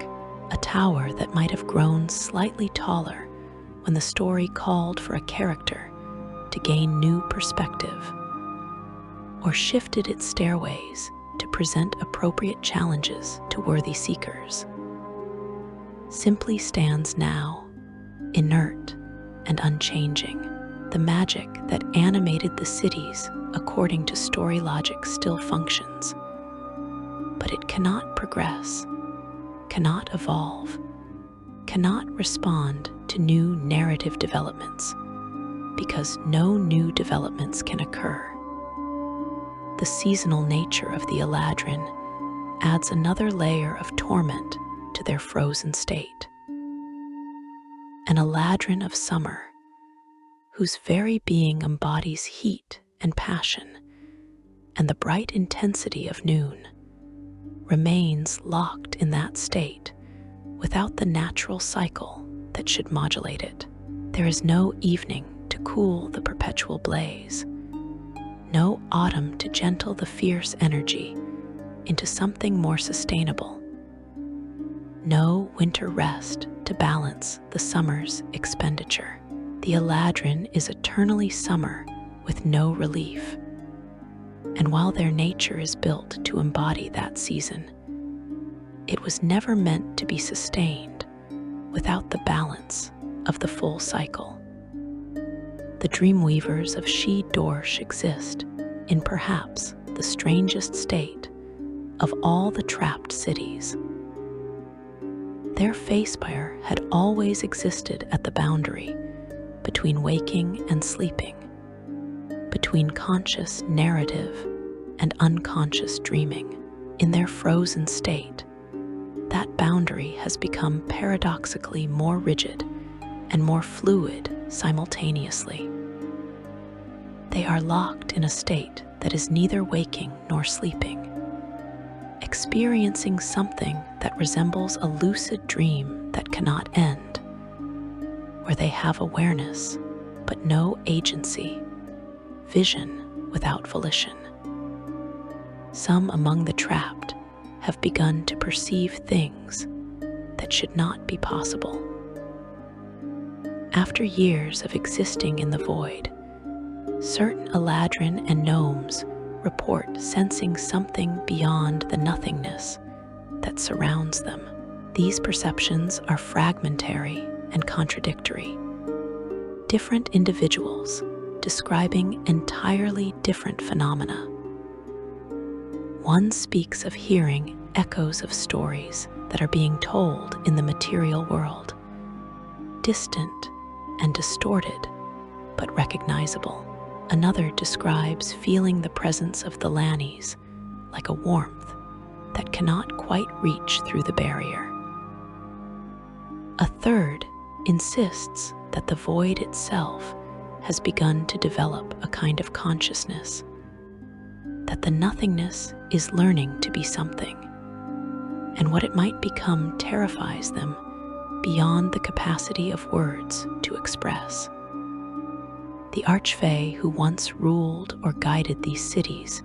a tower that might have grown slightly taller when the story called for a character to gain new perspective, or shifted its stairways to present appropriate challenges to worthy seekers, simply stands now, inert and unchanging. The magic that animated the cities according to story logic still functions, but it cannot progress, cannot evolve, cannot respond to new narrative developments, because no new developments can occur. The seasonal nature of the Eladrin adds another layer of torment to their frozen state. An Eladrin of summer, whose very being embodies heat and passion and the bright intensity of noon, remains locked in that state without the natural cycle that should modulate it. There is no evening to cool the perpetual blaze, no autumn to gentle the fierce energy into something more sustainable, no winter rest to balance the summer's expenditure. The Eladrin is eternally summer with no relief, and while their nature is built to embody that season, it was never meant to be sustained without the balance of the full cycle. The dreamweavers of Shae Dorsh exist in perhaps the strangest state of all the trapped cities. Their Feyspire had always existed at the boundary between waking and sleeping, between conscious narrative and unconscious dreaming. In their frozen state, that boundary has become paradoxically more rigid and more fluid simultaneously. They are locked in a state that is neither waking nor sleeping, experiencing something that resembles a lucid dream that cannot end, where they have awareness but no agency, vision without volition. Some among the trapped have begun to perceive things that should not be possible. After years of existing in the void, certain Eladrin and gnomes report sensing something beyond the nothingness that surrounds them. These perceptions are fragmentary and contradictory. Different individuals describing entirely different phenomena. One speaks of hearing echoes of stories that are being told in the material world, distant and distorted, but recognizable. Another describes feeling the presence of Thelanis like a warmth that cannot quite reach through the barrier. A third insists that the void itself has begun to develop a kind of consciousness, that the nothingness is learning to be something, and what it might become terrifies them beyond the capacity of words to express. The Archfey who once ruled or guided these cities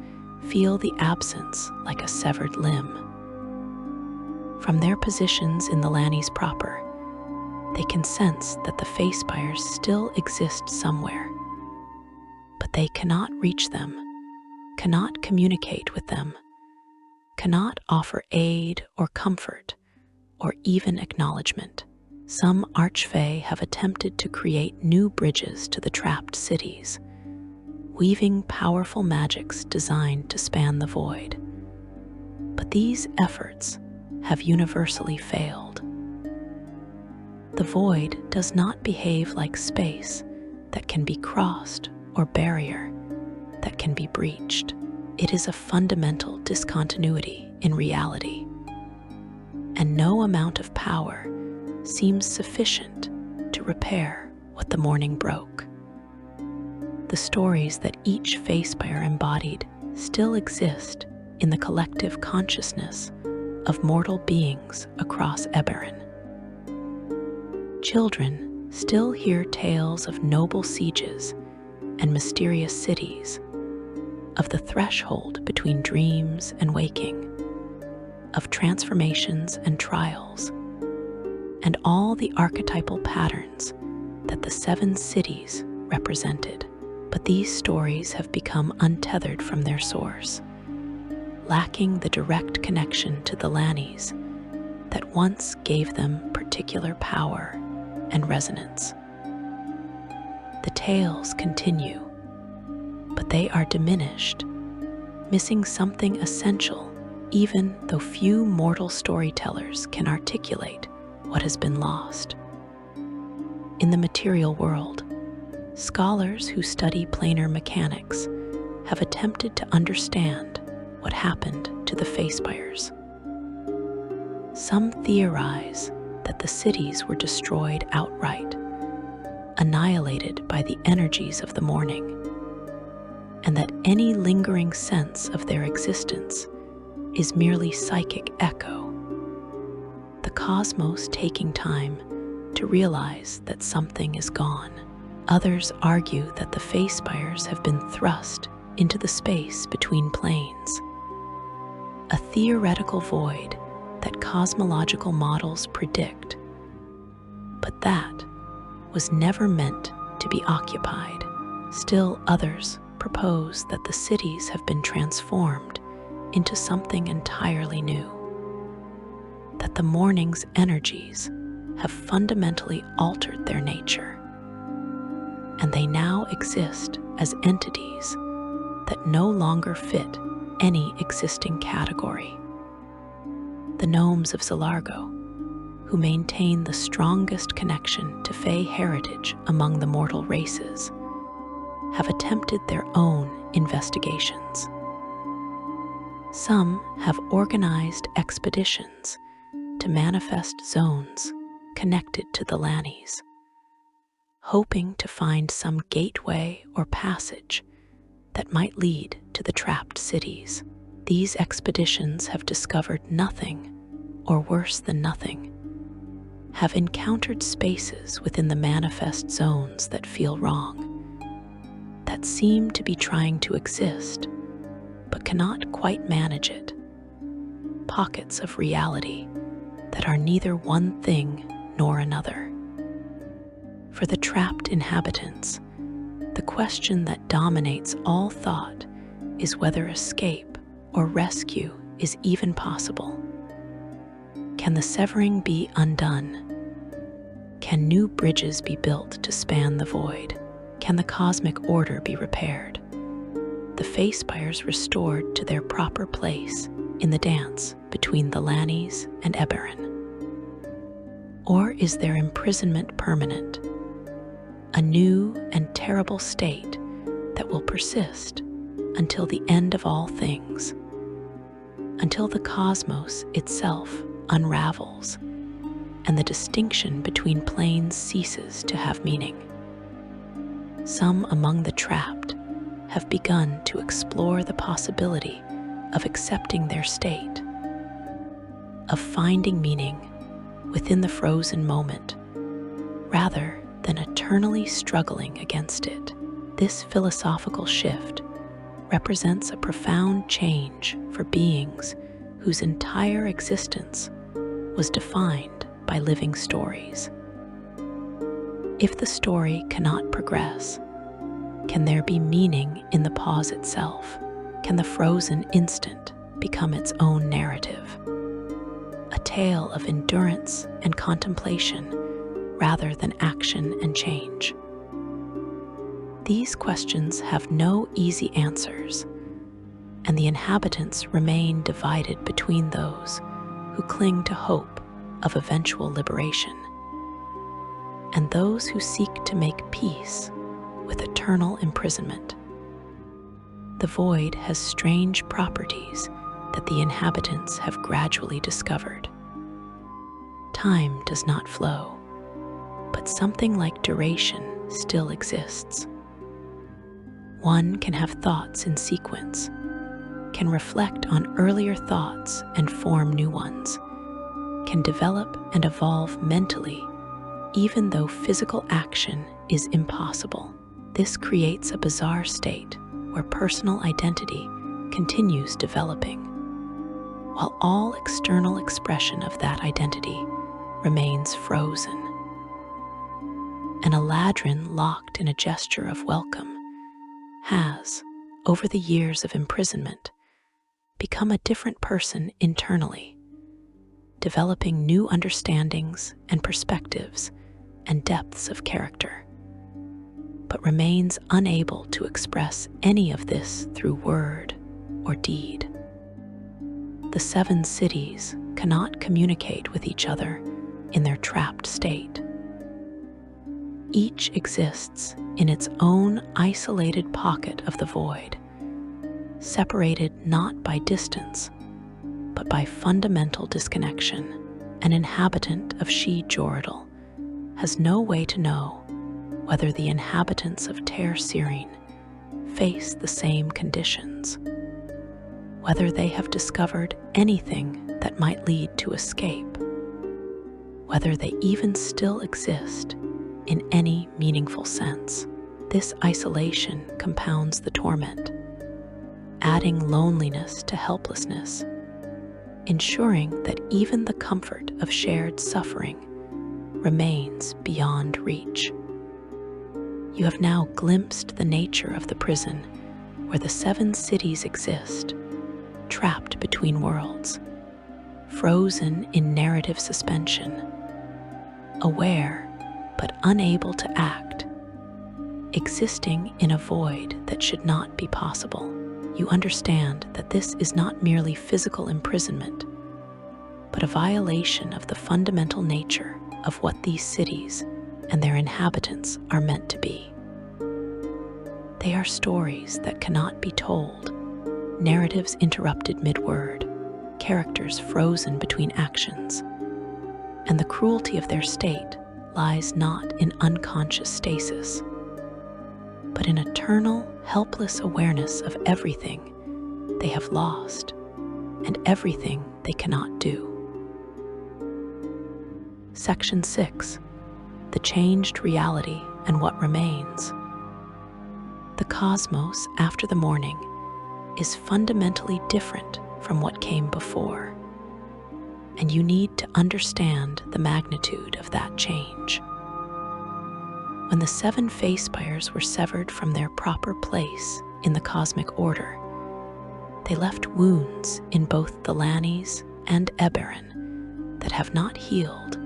feel the absence like a severed limb. From their positions in the Thelanis proper, they can sense that the Feyspires still exist somewhere, but they cannot reach them, cannot communicate with them, cannot offer aid or comfort, or even acknowledgement. Some Archfey have attempted to create new bridges to the trapped cities, weaving powerful magics designed to span the void. But these efforts have universally failed. The void does not behave like space that can be crossed or barrier that can be breached. It is a fundamental discontinuity in reality, and no amount of power seems sufficient to repair what the Mourning broke. The stories that each Feyspire embodied still exist in the collective consciousness of mortal beings across Eberron. Children still hear tales of noble sieges and mysterious cities, of the threshold between dreams and waking, of transformations and trials, and all the archetypal patterns that the 7 cities represented. But these stories have become untethered from their source, lacking the direct connection to the Thelanis that once gave them particular power and resonance. The tales continue, but they are diminished, missing something essential, even though few mortal storytellers can articulate what has been lost. In the material world, scholars who study planar mechanics have attempted to understand what happened to the Feyspires. Some theorize that the cities were destroyed outright, annihilated by the energies of the Mourning, and that any lingering sense of their existence is merely psychic echo, the cosmos taking time to realize that something is gone. Others argue that the Feyspires have been thrust into the space between planes, a theoretical void that cosmological models predict, but that was never meant to be occupied. Still others propose that the cities have been transformed into something entirely new, that the Mourning's energies have fundamentally altered their nature, and they now exist as entities that no longer fit any existing category. The gnomes of Zilargo, who maintain the strongest connection to Fey heritage among the mortal races, have attempted their own investigations. Some have organized expeditions to manifest zones connected to the Thelanis, hoping to find some gateway or passage that might lead to the trapped cities. These expeditions have discovered nothing, or worse than nothing, have encountered spaces within the manifest zones that feel wrong, that seem to be trying to exist, but cannot quite manage it. Pockets of reality that are neither one thing nor another. For the trapped inhabitants, the question that dominates all thought is whether escape or rescue is even possible. Can the severing be undone? Can new bridges be built to span the void? Can the cosmic order be repaired? The Feyspires restored to their proper place in the dance between the Thelanis and Eberron? Or is their imprisonment permanent, a new and terrible state that will persist until the end of all things, until the cosmos itself unravels and the distinction between planes ceases to have meaning. Some among the trapped have begun to explore the possibility of accepting their state, of finding meaning within the frozen moment, rather than eternally struggling against it. This philosophical shift represents a profound change for beings whose entire existence was defined by living stories. If the story cannot progress, can there be meaning in the pause itself? Can the frozen instant become its own narrative? A tale of endurance and contemplation rather than action and change. These questions have no easy answers, and the inhabitants remain divided between those who cling to hope of eventual liberation and those who seek to make peace with eternal imprisonment. The void has strange properties that the inhabitants have gradually discovered. Time does not flow, but something like duration still exists. One can have thoughts in sequence, can reflect on earlier thoughts and form new ones, can develop and evolve mentally, even though physical action is impossible. This creates a bizarre state where personal identity continues developing, while all external expression of that identity remains frozen. An Eladrin locked in a gesture of welcome has, over the years of imprisonment, become a different person internally, developing new understandings and perspectives and depths of character, but remains unable to express any of this through word or deed. The seven cities cannot communicate with each other in their trapped state. Each exists in its own isolated pocket of the void, separated not by distance, but by fundamental disconnection. An inhabitant of Joridal has no way to know whether the inhabitants of Syraen face the same conditions, whether they have discovered anything that might lead to escape, whether they even still exist in any meaningful sense. This isolation compounds the torment, adding loneliness to helplessness, ensuring that even the comfort of shared suffering remains beyond reach. You have now glimpsed the nature of the prison where the seven cities exist, trapped between worlds, frozen in narrative suspension, aware but unable to act, existing in a void that should not be possible. You understand that this is not merely physical imprisonment, but a violation of the fundamental nature of what these cities and their inhabitants are meant to be. They are stories that cannot be told, narratives interrupted mid-word, characters frozen between actions, and the cruelty of their state lies not in unconscious stasis, but in eternal, helpless awareness of everything they have lost and everything they cannot do. Section 6. The changed reality and what remains. The cosmos after the mourning is fundamentally different from what came before, and you need to understand the magnitude of that change. When the Seven Feyspires were severed from their proper place in the cosmic order, they left wounds in both Thelanis and Eberron that have not healed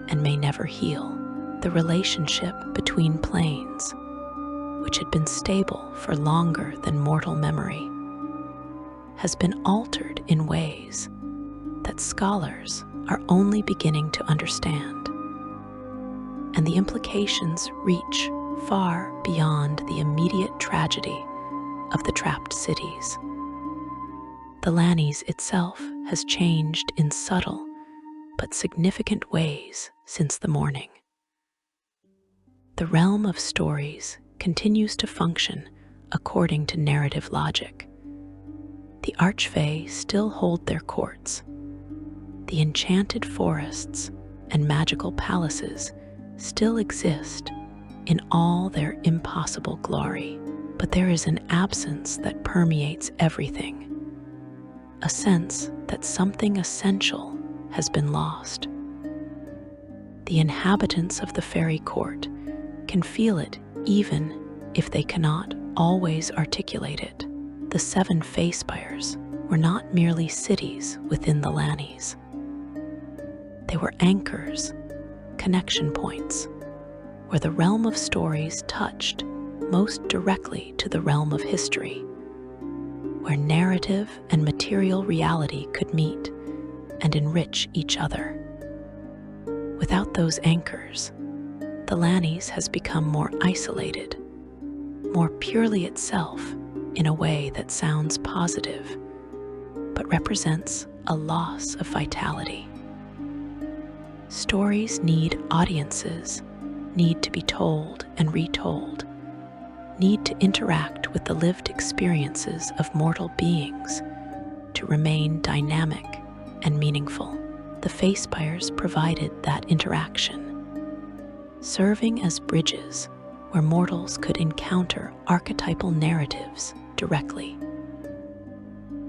and may never heal. The relationship between planes, which had been stable for longer than mortal memory, has been altered in ways that scholars are only beginning to understand, and the implications reach far beyond the immediate tragedy of the trapped cities. Thelanis itself has changed in subtle but significant ways since the Mourning. The realm of stories continues to function according to narrative logic. The Archfey still hold their courts. The enchanted forests and magical palaces still exist in all their impossible glory, but there is an absence that permeates everything, a sense that something essential has been lost. The inhabitants of the Faerie Court can feel it even if they cannot always articulate it. The Seven Feyspires were not merely cities within the Thelanis. They were anchors, connection points, where the realm of stories touched most directly to the realm of history, where narrative and material reality could meet and enrich each other. Without those anchors, the Thelanis has become more isolated, more purely itself in a way that sounds positive, but represents a loss of vitality. Stories need audiences, need to be told and retold, need to interact with the lived experiences of mortal beings to remain dynamic and meaningful. The Feyspires provided that interaction, serving as bridges where mortals could encounter archetypal narratives directly,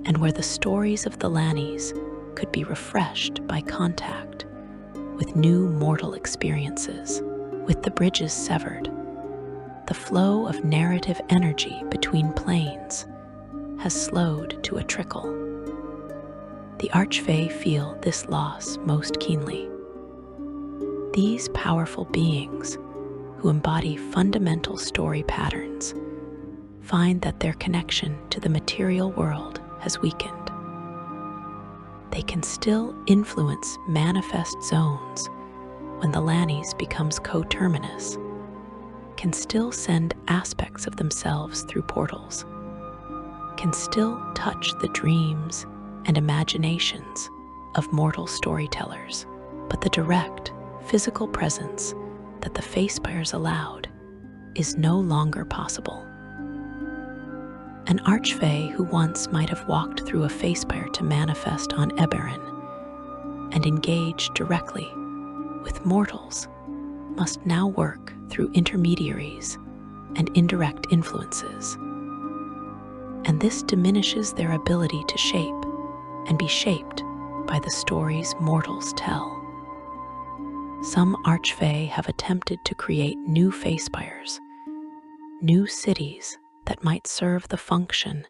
and where the stories of the Thelanis could be refreshed by contact with new mortal experiences. With the bridges severed, the flow of narrative energy between planes has slowed to a trickle. The Archfey feel this loss most keenly. These powerful beings, who embody fundamental story patterns, find that their connection to the material world has weakened. They can still influence manifest zones when the Thelanis becomes coterminous, can still send aspects of themselves through portals, can still touch the dreams and imaginations of mortal storytellers, but the direct, physical presence that the Feyspires allowed is no longer possible. An Archfey who once might have walked through a Feyspire to manifest on Eberron and engage directly with mortals must now work through intermediaries and indirect influences. And this diminishes their ability to shape and be shaped by the stories mortals tell. Some Archfey have attempted to create new Feyspires, new cities that might serve the function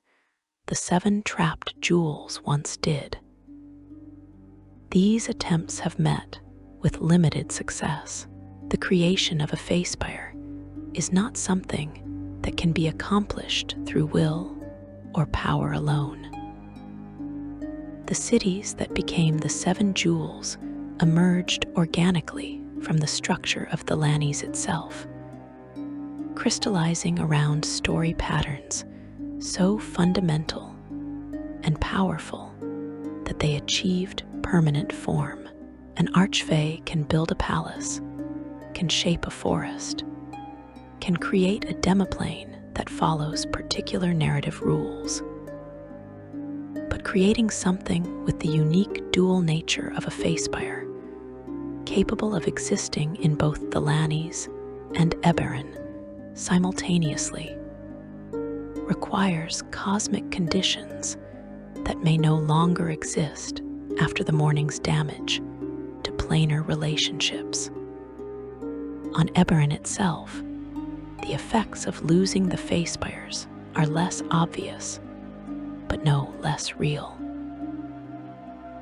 the 7 trapped jewels once did. These attempts have met with limited success. The creation of a Feyspire is not something that can be accomplished through will or power alone. The cities that became the 7 jewels emerged organically from the structure of the Thelanis itself, crystallizing around story patterns so fundamental and powerful that they achieved permanent form. An Archfey can build a palace, can shape a forest, can create a demiplane that follows particular narrative rules. But creating something with the unique dual nature of a Feyspire, capable of existing in both the Thelanis and Eberron simultaneously, requires cosmic conditions that may no longer exist after the Mourning's damage to planar relationships. On Eberron itself, the effects of losing the Feyspires are less obvious, but no less real.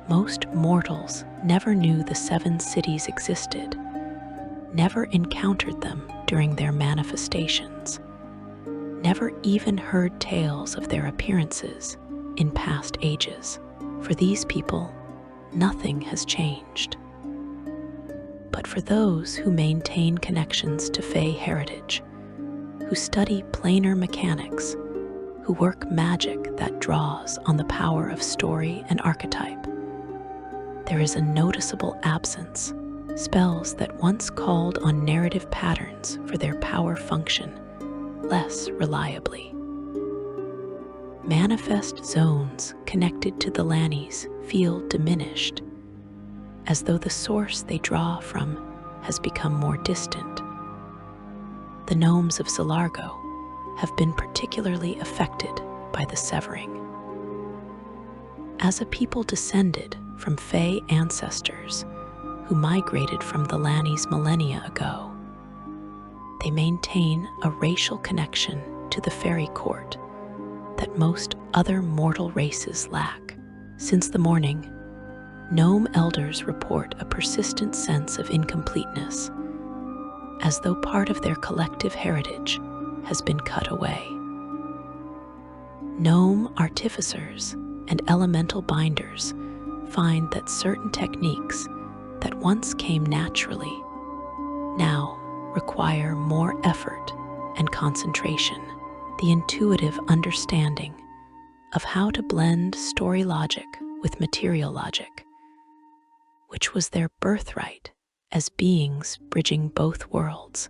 Most mortals never knew the 7 cities existed, never encountered them during their manifestations, never even heard tales of their appearances in past ages. For these people, nothing has changed. But for those who maintain connections to Fey heritage, who study planar mechanics, who work magic that draws on the power of story and archetype. There is a noticeable absence. Spells that once called on narrative patterns for their power function less reliably. Manifest zones connected to the Thelanis feel diminished, as though the source they draw from has become more distant. The gnomes of Zilargo have been particularly affected by the severing. As a people descended from Fae ancestors who migrated from the Thelanis millennia ago, they maintain a racial connection to the Faerie Court that most other mortal races lack. Since the Mourning, gnome elders report a persistent sense of incompleteness, as though part of their collective heritage has been cut away. Gnome artificers and elemental binders find that certain techniques that once came naturally now require more effort and concentration. The intuitive understanding of how to blend story logic with material logic, which was their birthright as beings bridging both worlds,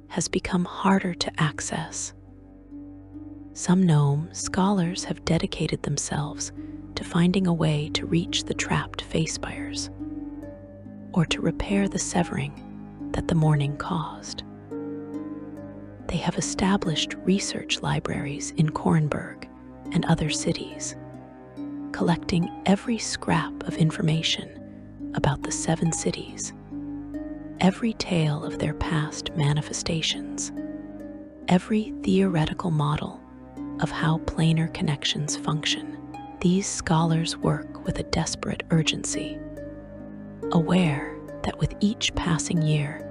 has become harder to access. Some gnome scholars have dedicated themselves to finding a way to reach the trapped Feyspires, or to repair the severing that the Mourning caused. They have established research libraries in Kornberg and other cities, collecting every scrap of information about the 7 cities, every tale of their past manifestations, every theoretical model of how planar connections function. These scholars work with a desperate urgency, aware that with each passing year,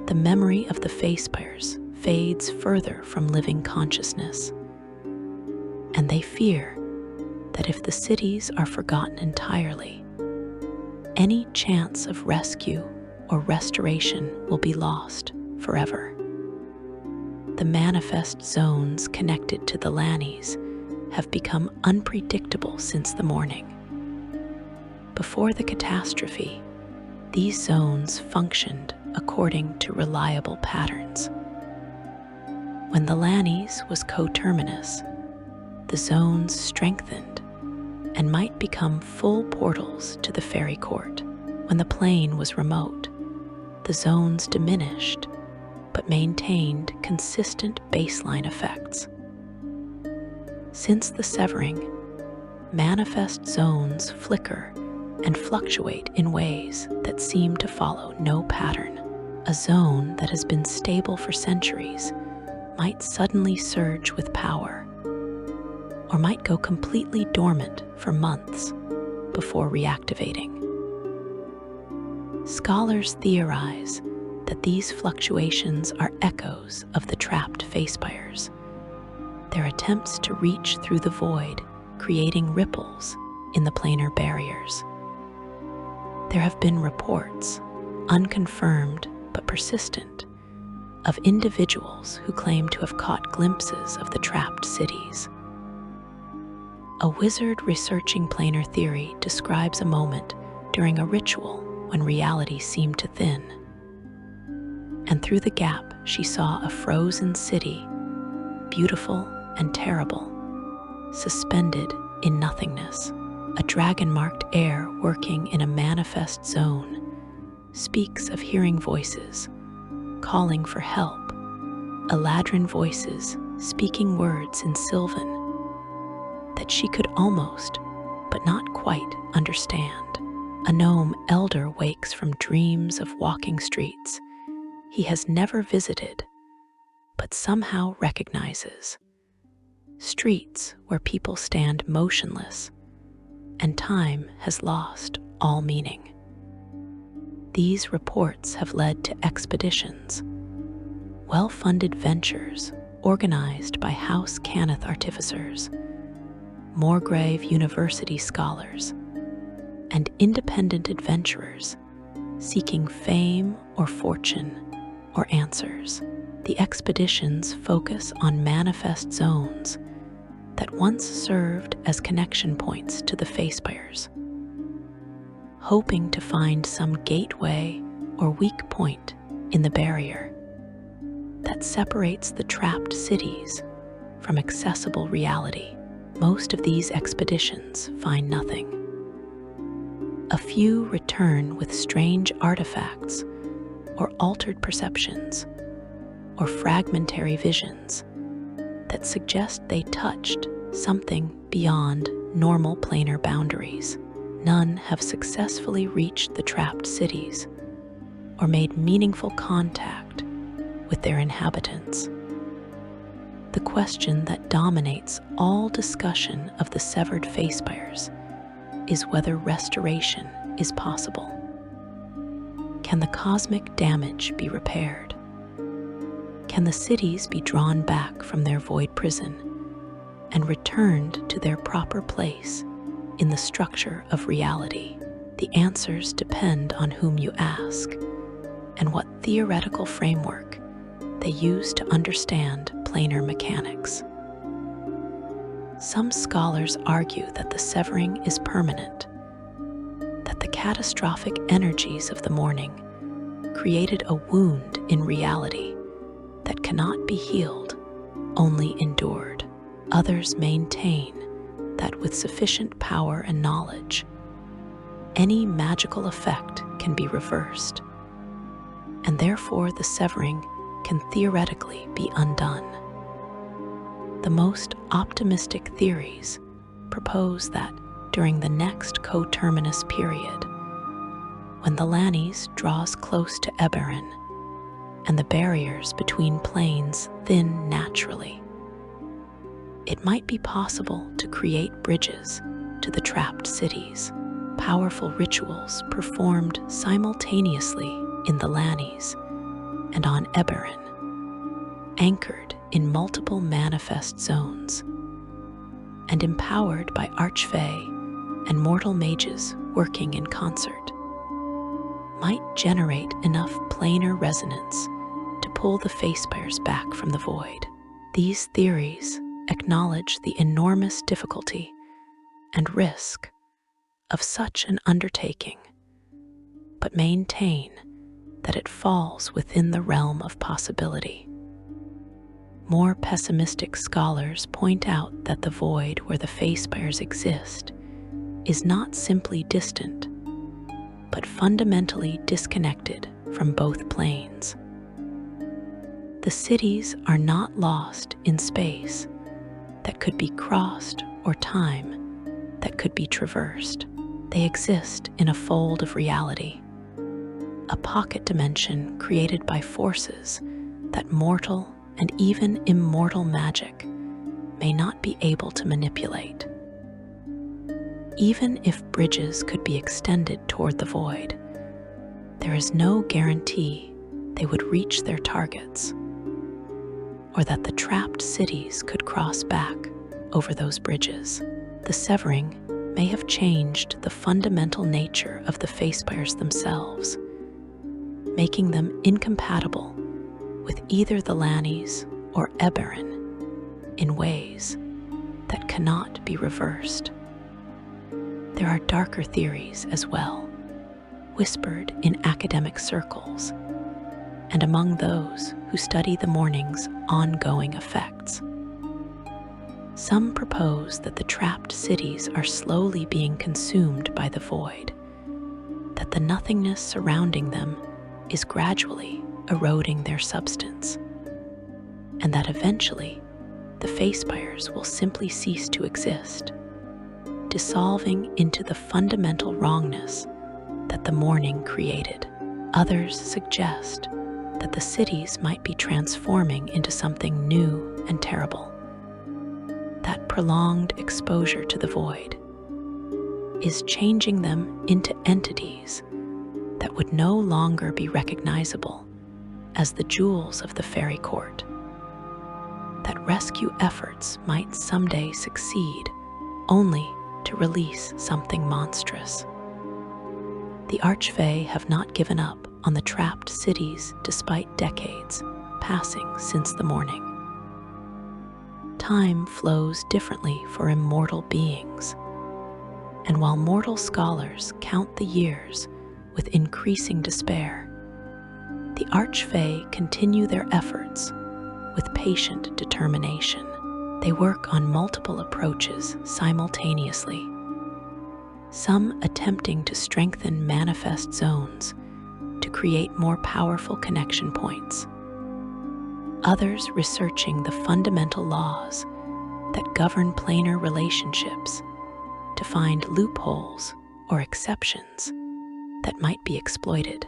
the memory of the Feyspires fades further from living consciousness, and they fear that if the cities are forgotten entirely, any chance of rescue or restoration will be lost forever. The manifest zones connected to the Thelanis have become unpredictable since the Mourning. Before the catastrophe, these zones functioned according to reliable patterns. When the Thelanis was coterminous, the zones strengthened and might become full portals to the Faerie Court. When the plane was remote, the zones diminished but maintained consistent baseline effects. Since the severing, manifest zones flicker and fluctuate in ways that seem to follow no pattern. A zone that has been stable for centuries might suddenly surge with power, or might go completely dormant for months before reactivating. Scholars theorize that these fluctuations are echoes of the trapped Feyspires, their attempts to reach through the void, creating ripples in the planar barriers. There have been reports, unconfirmed but persistent, of individuals who claim to have caught glimpses of the trapped cities. A wizard researching planar theory describes a moment during a ritual when reality seemed to thin, and through the gap she saw a frozen city, beautiful and terrible, suspended in nothingness. A dragon-marked air working in a manifest zone speaks of hearing voices, calling for help, Eladrin voices speaking words in Sylvan that she could almost, but not quite, understand. A gnome elder wakes from dreams of walking streets he has never visited, but somehow recognizes. Streets where people stand motionless, and time has lost all meaning. These reports have led to expeditions, well-funded ventures organized by House Cannith artificers, Morgrave University scholars, and independent adventurers seeking fame or fortune or answers. The expeditions focus on manifest zones that once served as connection points to the Feyspires, hoping to find some gateway or weak point in the barrier that separates the trapped cities from accessible reality. Most of these expeditions find nothing. A few return with strange artifacts or altered perceptions or fragmentary visions that suggest they touched something beyond normal planar boundaries. None have successfully reached the trapped cities or made meaningful contact with their inhabitants. The question that dominates all discussion of the severed Feyspires is whether restoration is possible. Can the cosmic damage be repaired? Can the cities be drawn back from their void prison and returned to their proper place in the structure of reality? The answers depend on whom you ask and what theoretical framework they use to understand planar mechanics. Some scholars argue that the severing is permanent, that the catastrophic energies of the Mourning created a wound in reality that cannot be healed, only endured. Others maintain that with sufficient power and knowledge, any magical effect can be reversed, and therefore the severing can theoretically be undone. The most optimistic theories propose that during the next coterminous period, when Thelanis draws close to Eberron and the barriers between planes thin naturally, it might be possible to create bridges to the trapped cities. Powerful rituals performed simultaneously in Thelanis and on Eberron, anchored in multiple manifest zones, and empowered by archfey and mortal mages working in concert, might generate enough planar resonance to pull the Feyspires back from the void. These theories acknowledge the enormous difficulty and risk of such an undertaking, but maintain that it falls within the realm of possibility. More pessimistic scholars point out that the void where the Feyspires exist is not simply distant, but fundamentally disconnected from both planes. The cities are not lost in space that could be crossed or time that could be traversed. They exist in a fold of reality, a pocket dimension created by forces that mortal and even immortal magic may not be able to manipulate. Even if bridges could be extended toward the void, there is no guarantee they would reach their targets, or that the trapped cities could cross back over those bridges. The severing may have changed the fundamental nature of the Feyspires themselves, making them incompatible with either Thelanis or Eberron in ways that cannot be reversed. There are darker theories as well, whispered in academic circles, and among those who study the Mourning's ongoing effects. Some propose that the trapped cities are slowly being consumed by the void, that the nothingness surrounding them is gradually eroding their substance, and that eventually the Feyspires will simply cease to exist, dissolving into the fundamental wrongness that the Mourning created. Others suggest that the cities might be transforming into something new and terrible, that prolonged exposure to the void is changing them into entities that would no longer be recognizable as the jewels of the Faerie Court, that rescue efforts might someday succeed only to release something monstrous. The Archfey have not given up on the trapped cities despite decades. passing since the Mourning. Time flows differently for immortal beings, and while mortal scholars count the years with increasing despair, the Archfey continue their efforts with patient determination. They work on multiple approaches simultaneously, some attempting to strengthen manifest zones to create more powerful connection points, others researching the fundamental laws that govern planar relationships to find loopholes or exceptions that might be exploited.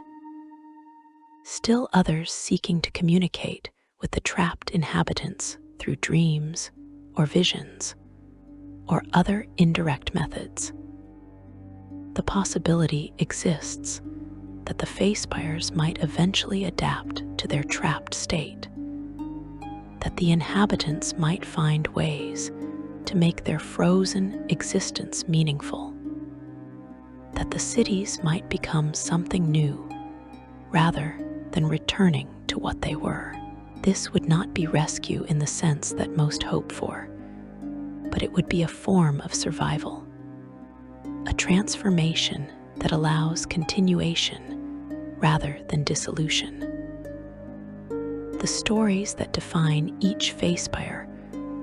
Still others seeking to communicate with the trapped inhabitants through dreams or visions or other indirect methods. The possibility exists that the Feyspires might eventually adapt to their trapped state, that the inhabitants might find ways to make their frozen existence meaningful, that the cities might become something new rather than returning to what they were. This would not be rescue in the sense that most hope for, but it would be a form of survival, a transformation that allows continuation rather than dissolution. The stories that define each Feyspire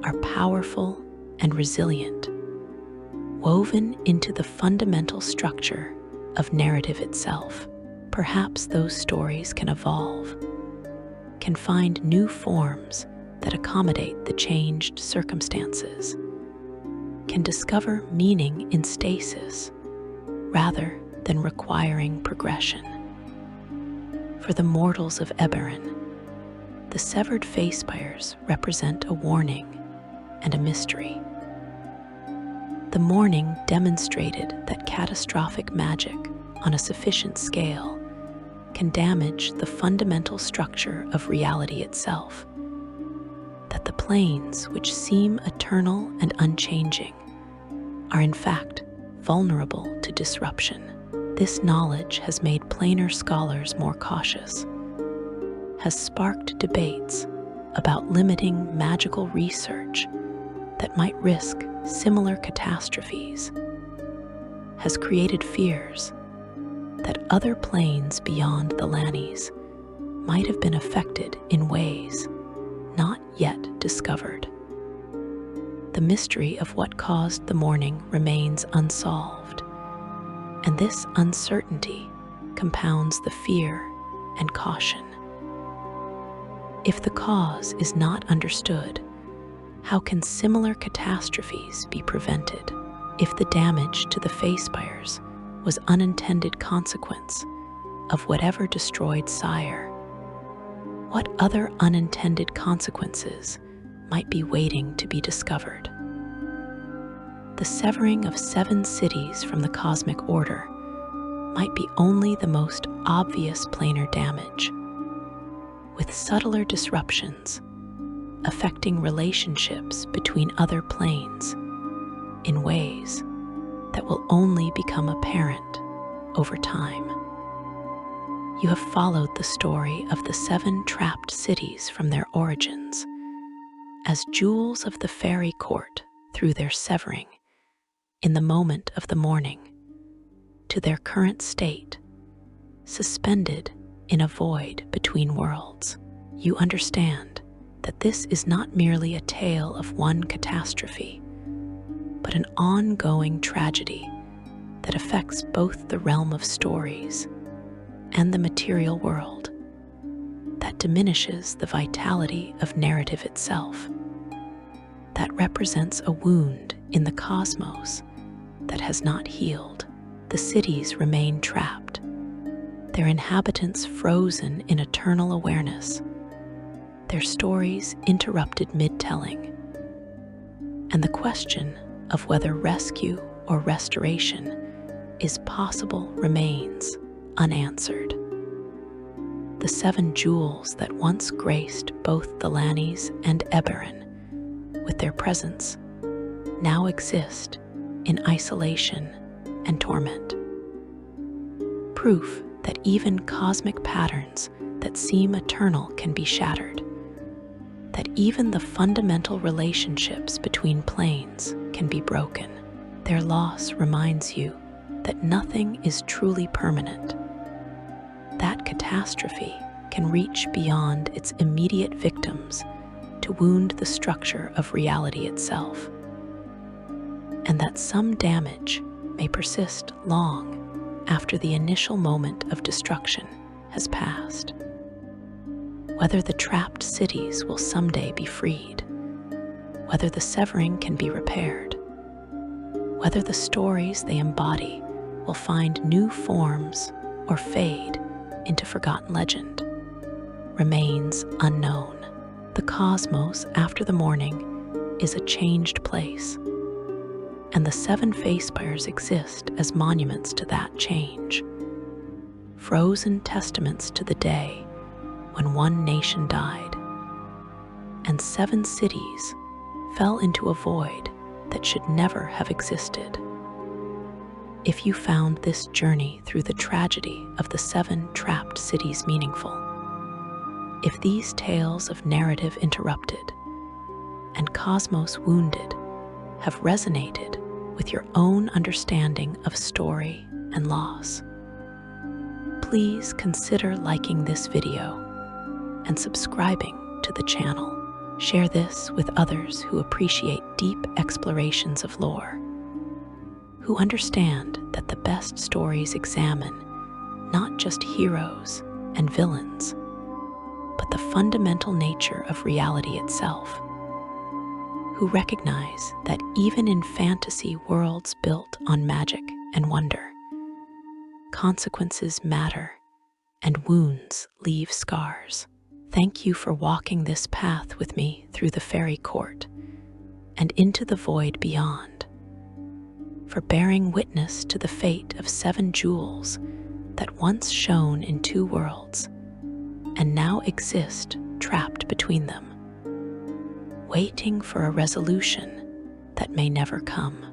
are powerful and resilient, woven into the fundamental structure of narrative itself. Perhaps those stories can evolve, can find new forms that accommodate the changed circumstances, can discover meaning in stasis rather than requiring progression. For the mortals of Eberron, the severed Feyspires represent a warning and a mystery. The Mourning demonstrated that catastrophic magic on a sufficient scale can damage the fundamental structure of reality itself, that the planes which seem eternal and unchanging are in fact vulnerable to disruption. This knowledge has made planar scholars more cautious, has sparked debates about limiting magical research that might risk similar catastrophes, has created fears that other planes beyond Thelanis might have been affected in ways not yet discovered. The mystery of what caused the Mourning remains unsolved, and this uncertainty compounds the fear and caution. If the cause is not understood, how can similar catastrophes be prevented? If the damage to the Feyspires was unintended consequence of whatever destroyed Syraen, what other unintended consequences might be waiting to be discovered? The severing of 7 cities from the cosmic order might be only the most obvious planar damage, with subtler disruptions affecting relationships between other planes in ways that will only become apparent over time. You have followed the story of the 7 trapped cities from their origins as jewels of the Faerie Court through their severing in the moment of the Mourning to their current state, suspended in a void between worlds. You understand that this is not merely a tale of one catastrophe, but an ongoing tragedy that affects both the realm of stories and the material world, that diminishes the vitality of narrative itself, that represents a wound in the cosmos that has not healed. The cities remain trapped, their inhabitants frozen in eternal awareness, their stories interrupted mid-telling, and the question of whether rescue or restoration is possible remains unanswered. The 7 jewels that once graced both Thelanis and Eberron with their presence now exist in isolation and torment. Proof that even cosmic patterns that seem eternal can be shattered, that even the fundamental relationships between planes can be broken. Their loss reminds you that nothing is truly permanent. That catastrophe can reach beyond its immediate victims to wound the structure of reality itself, and that some damage may persist long after the initial moment of destruction has passed. Whether the trapped cities will someday be freed, whether the severing can be repaired, whether the stories they embody will find new forms or fade into forgotten legend, remains unknown. The cosmos after the mourning is a changed place, and the Seven Feyspires exist as monuments to that change, frozen testaments to the day when one nation died, and 7 cities fell into a void that should never have existed. If you found this journey through the tragedy of the 7 trapped cities meaningful, if these tales of narrative interrupted and cosmos wounded have resonated with your own understanding of story and loss, please consider liking this video and subscribing to the channel. Share this with others who appreciate deep explorations of lore, who understand that the best stories examine not just heroes and villains, but the fundamental nature of reality itself, who recognize that even in fantasy worlds built on magic and wonder, consequences matter and wounds leave scars. Thank you for walking this path with me through the Faerie Court and into the void beyond, for bearing witness to the fate of 7 jewels that once shone in 2 worlds and now exist trapped between them, waiting for a resolution that may never come.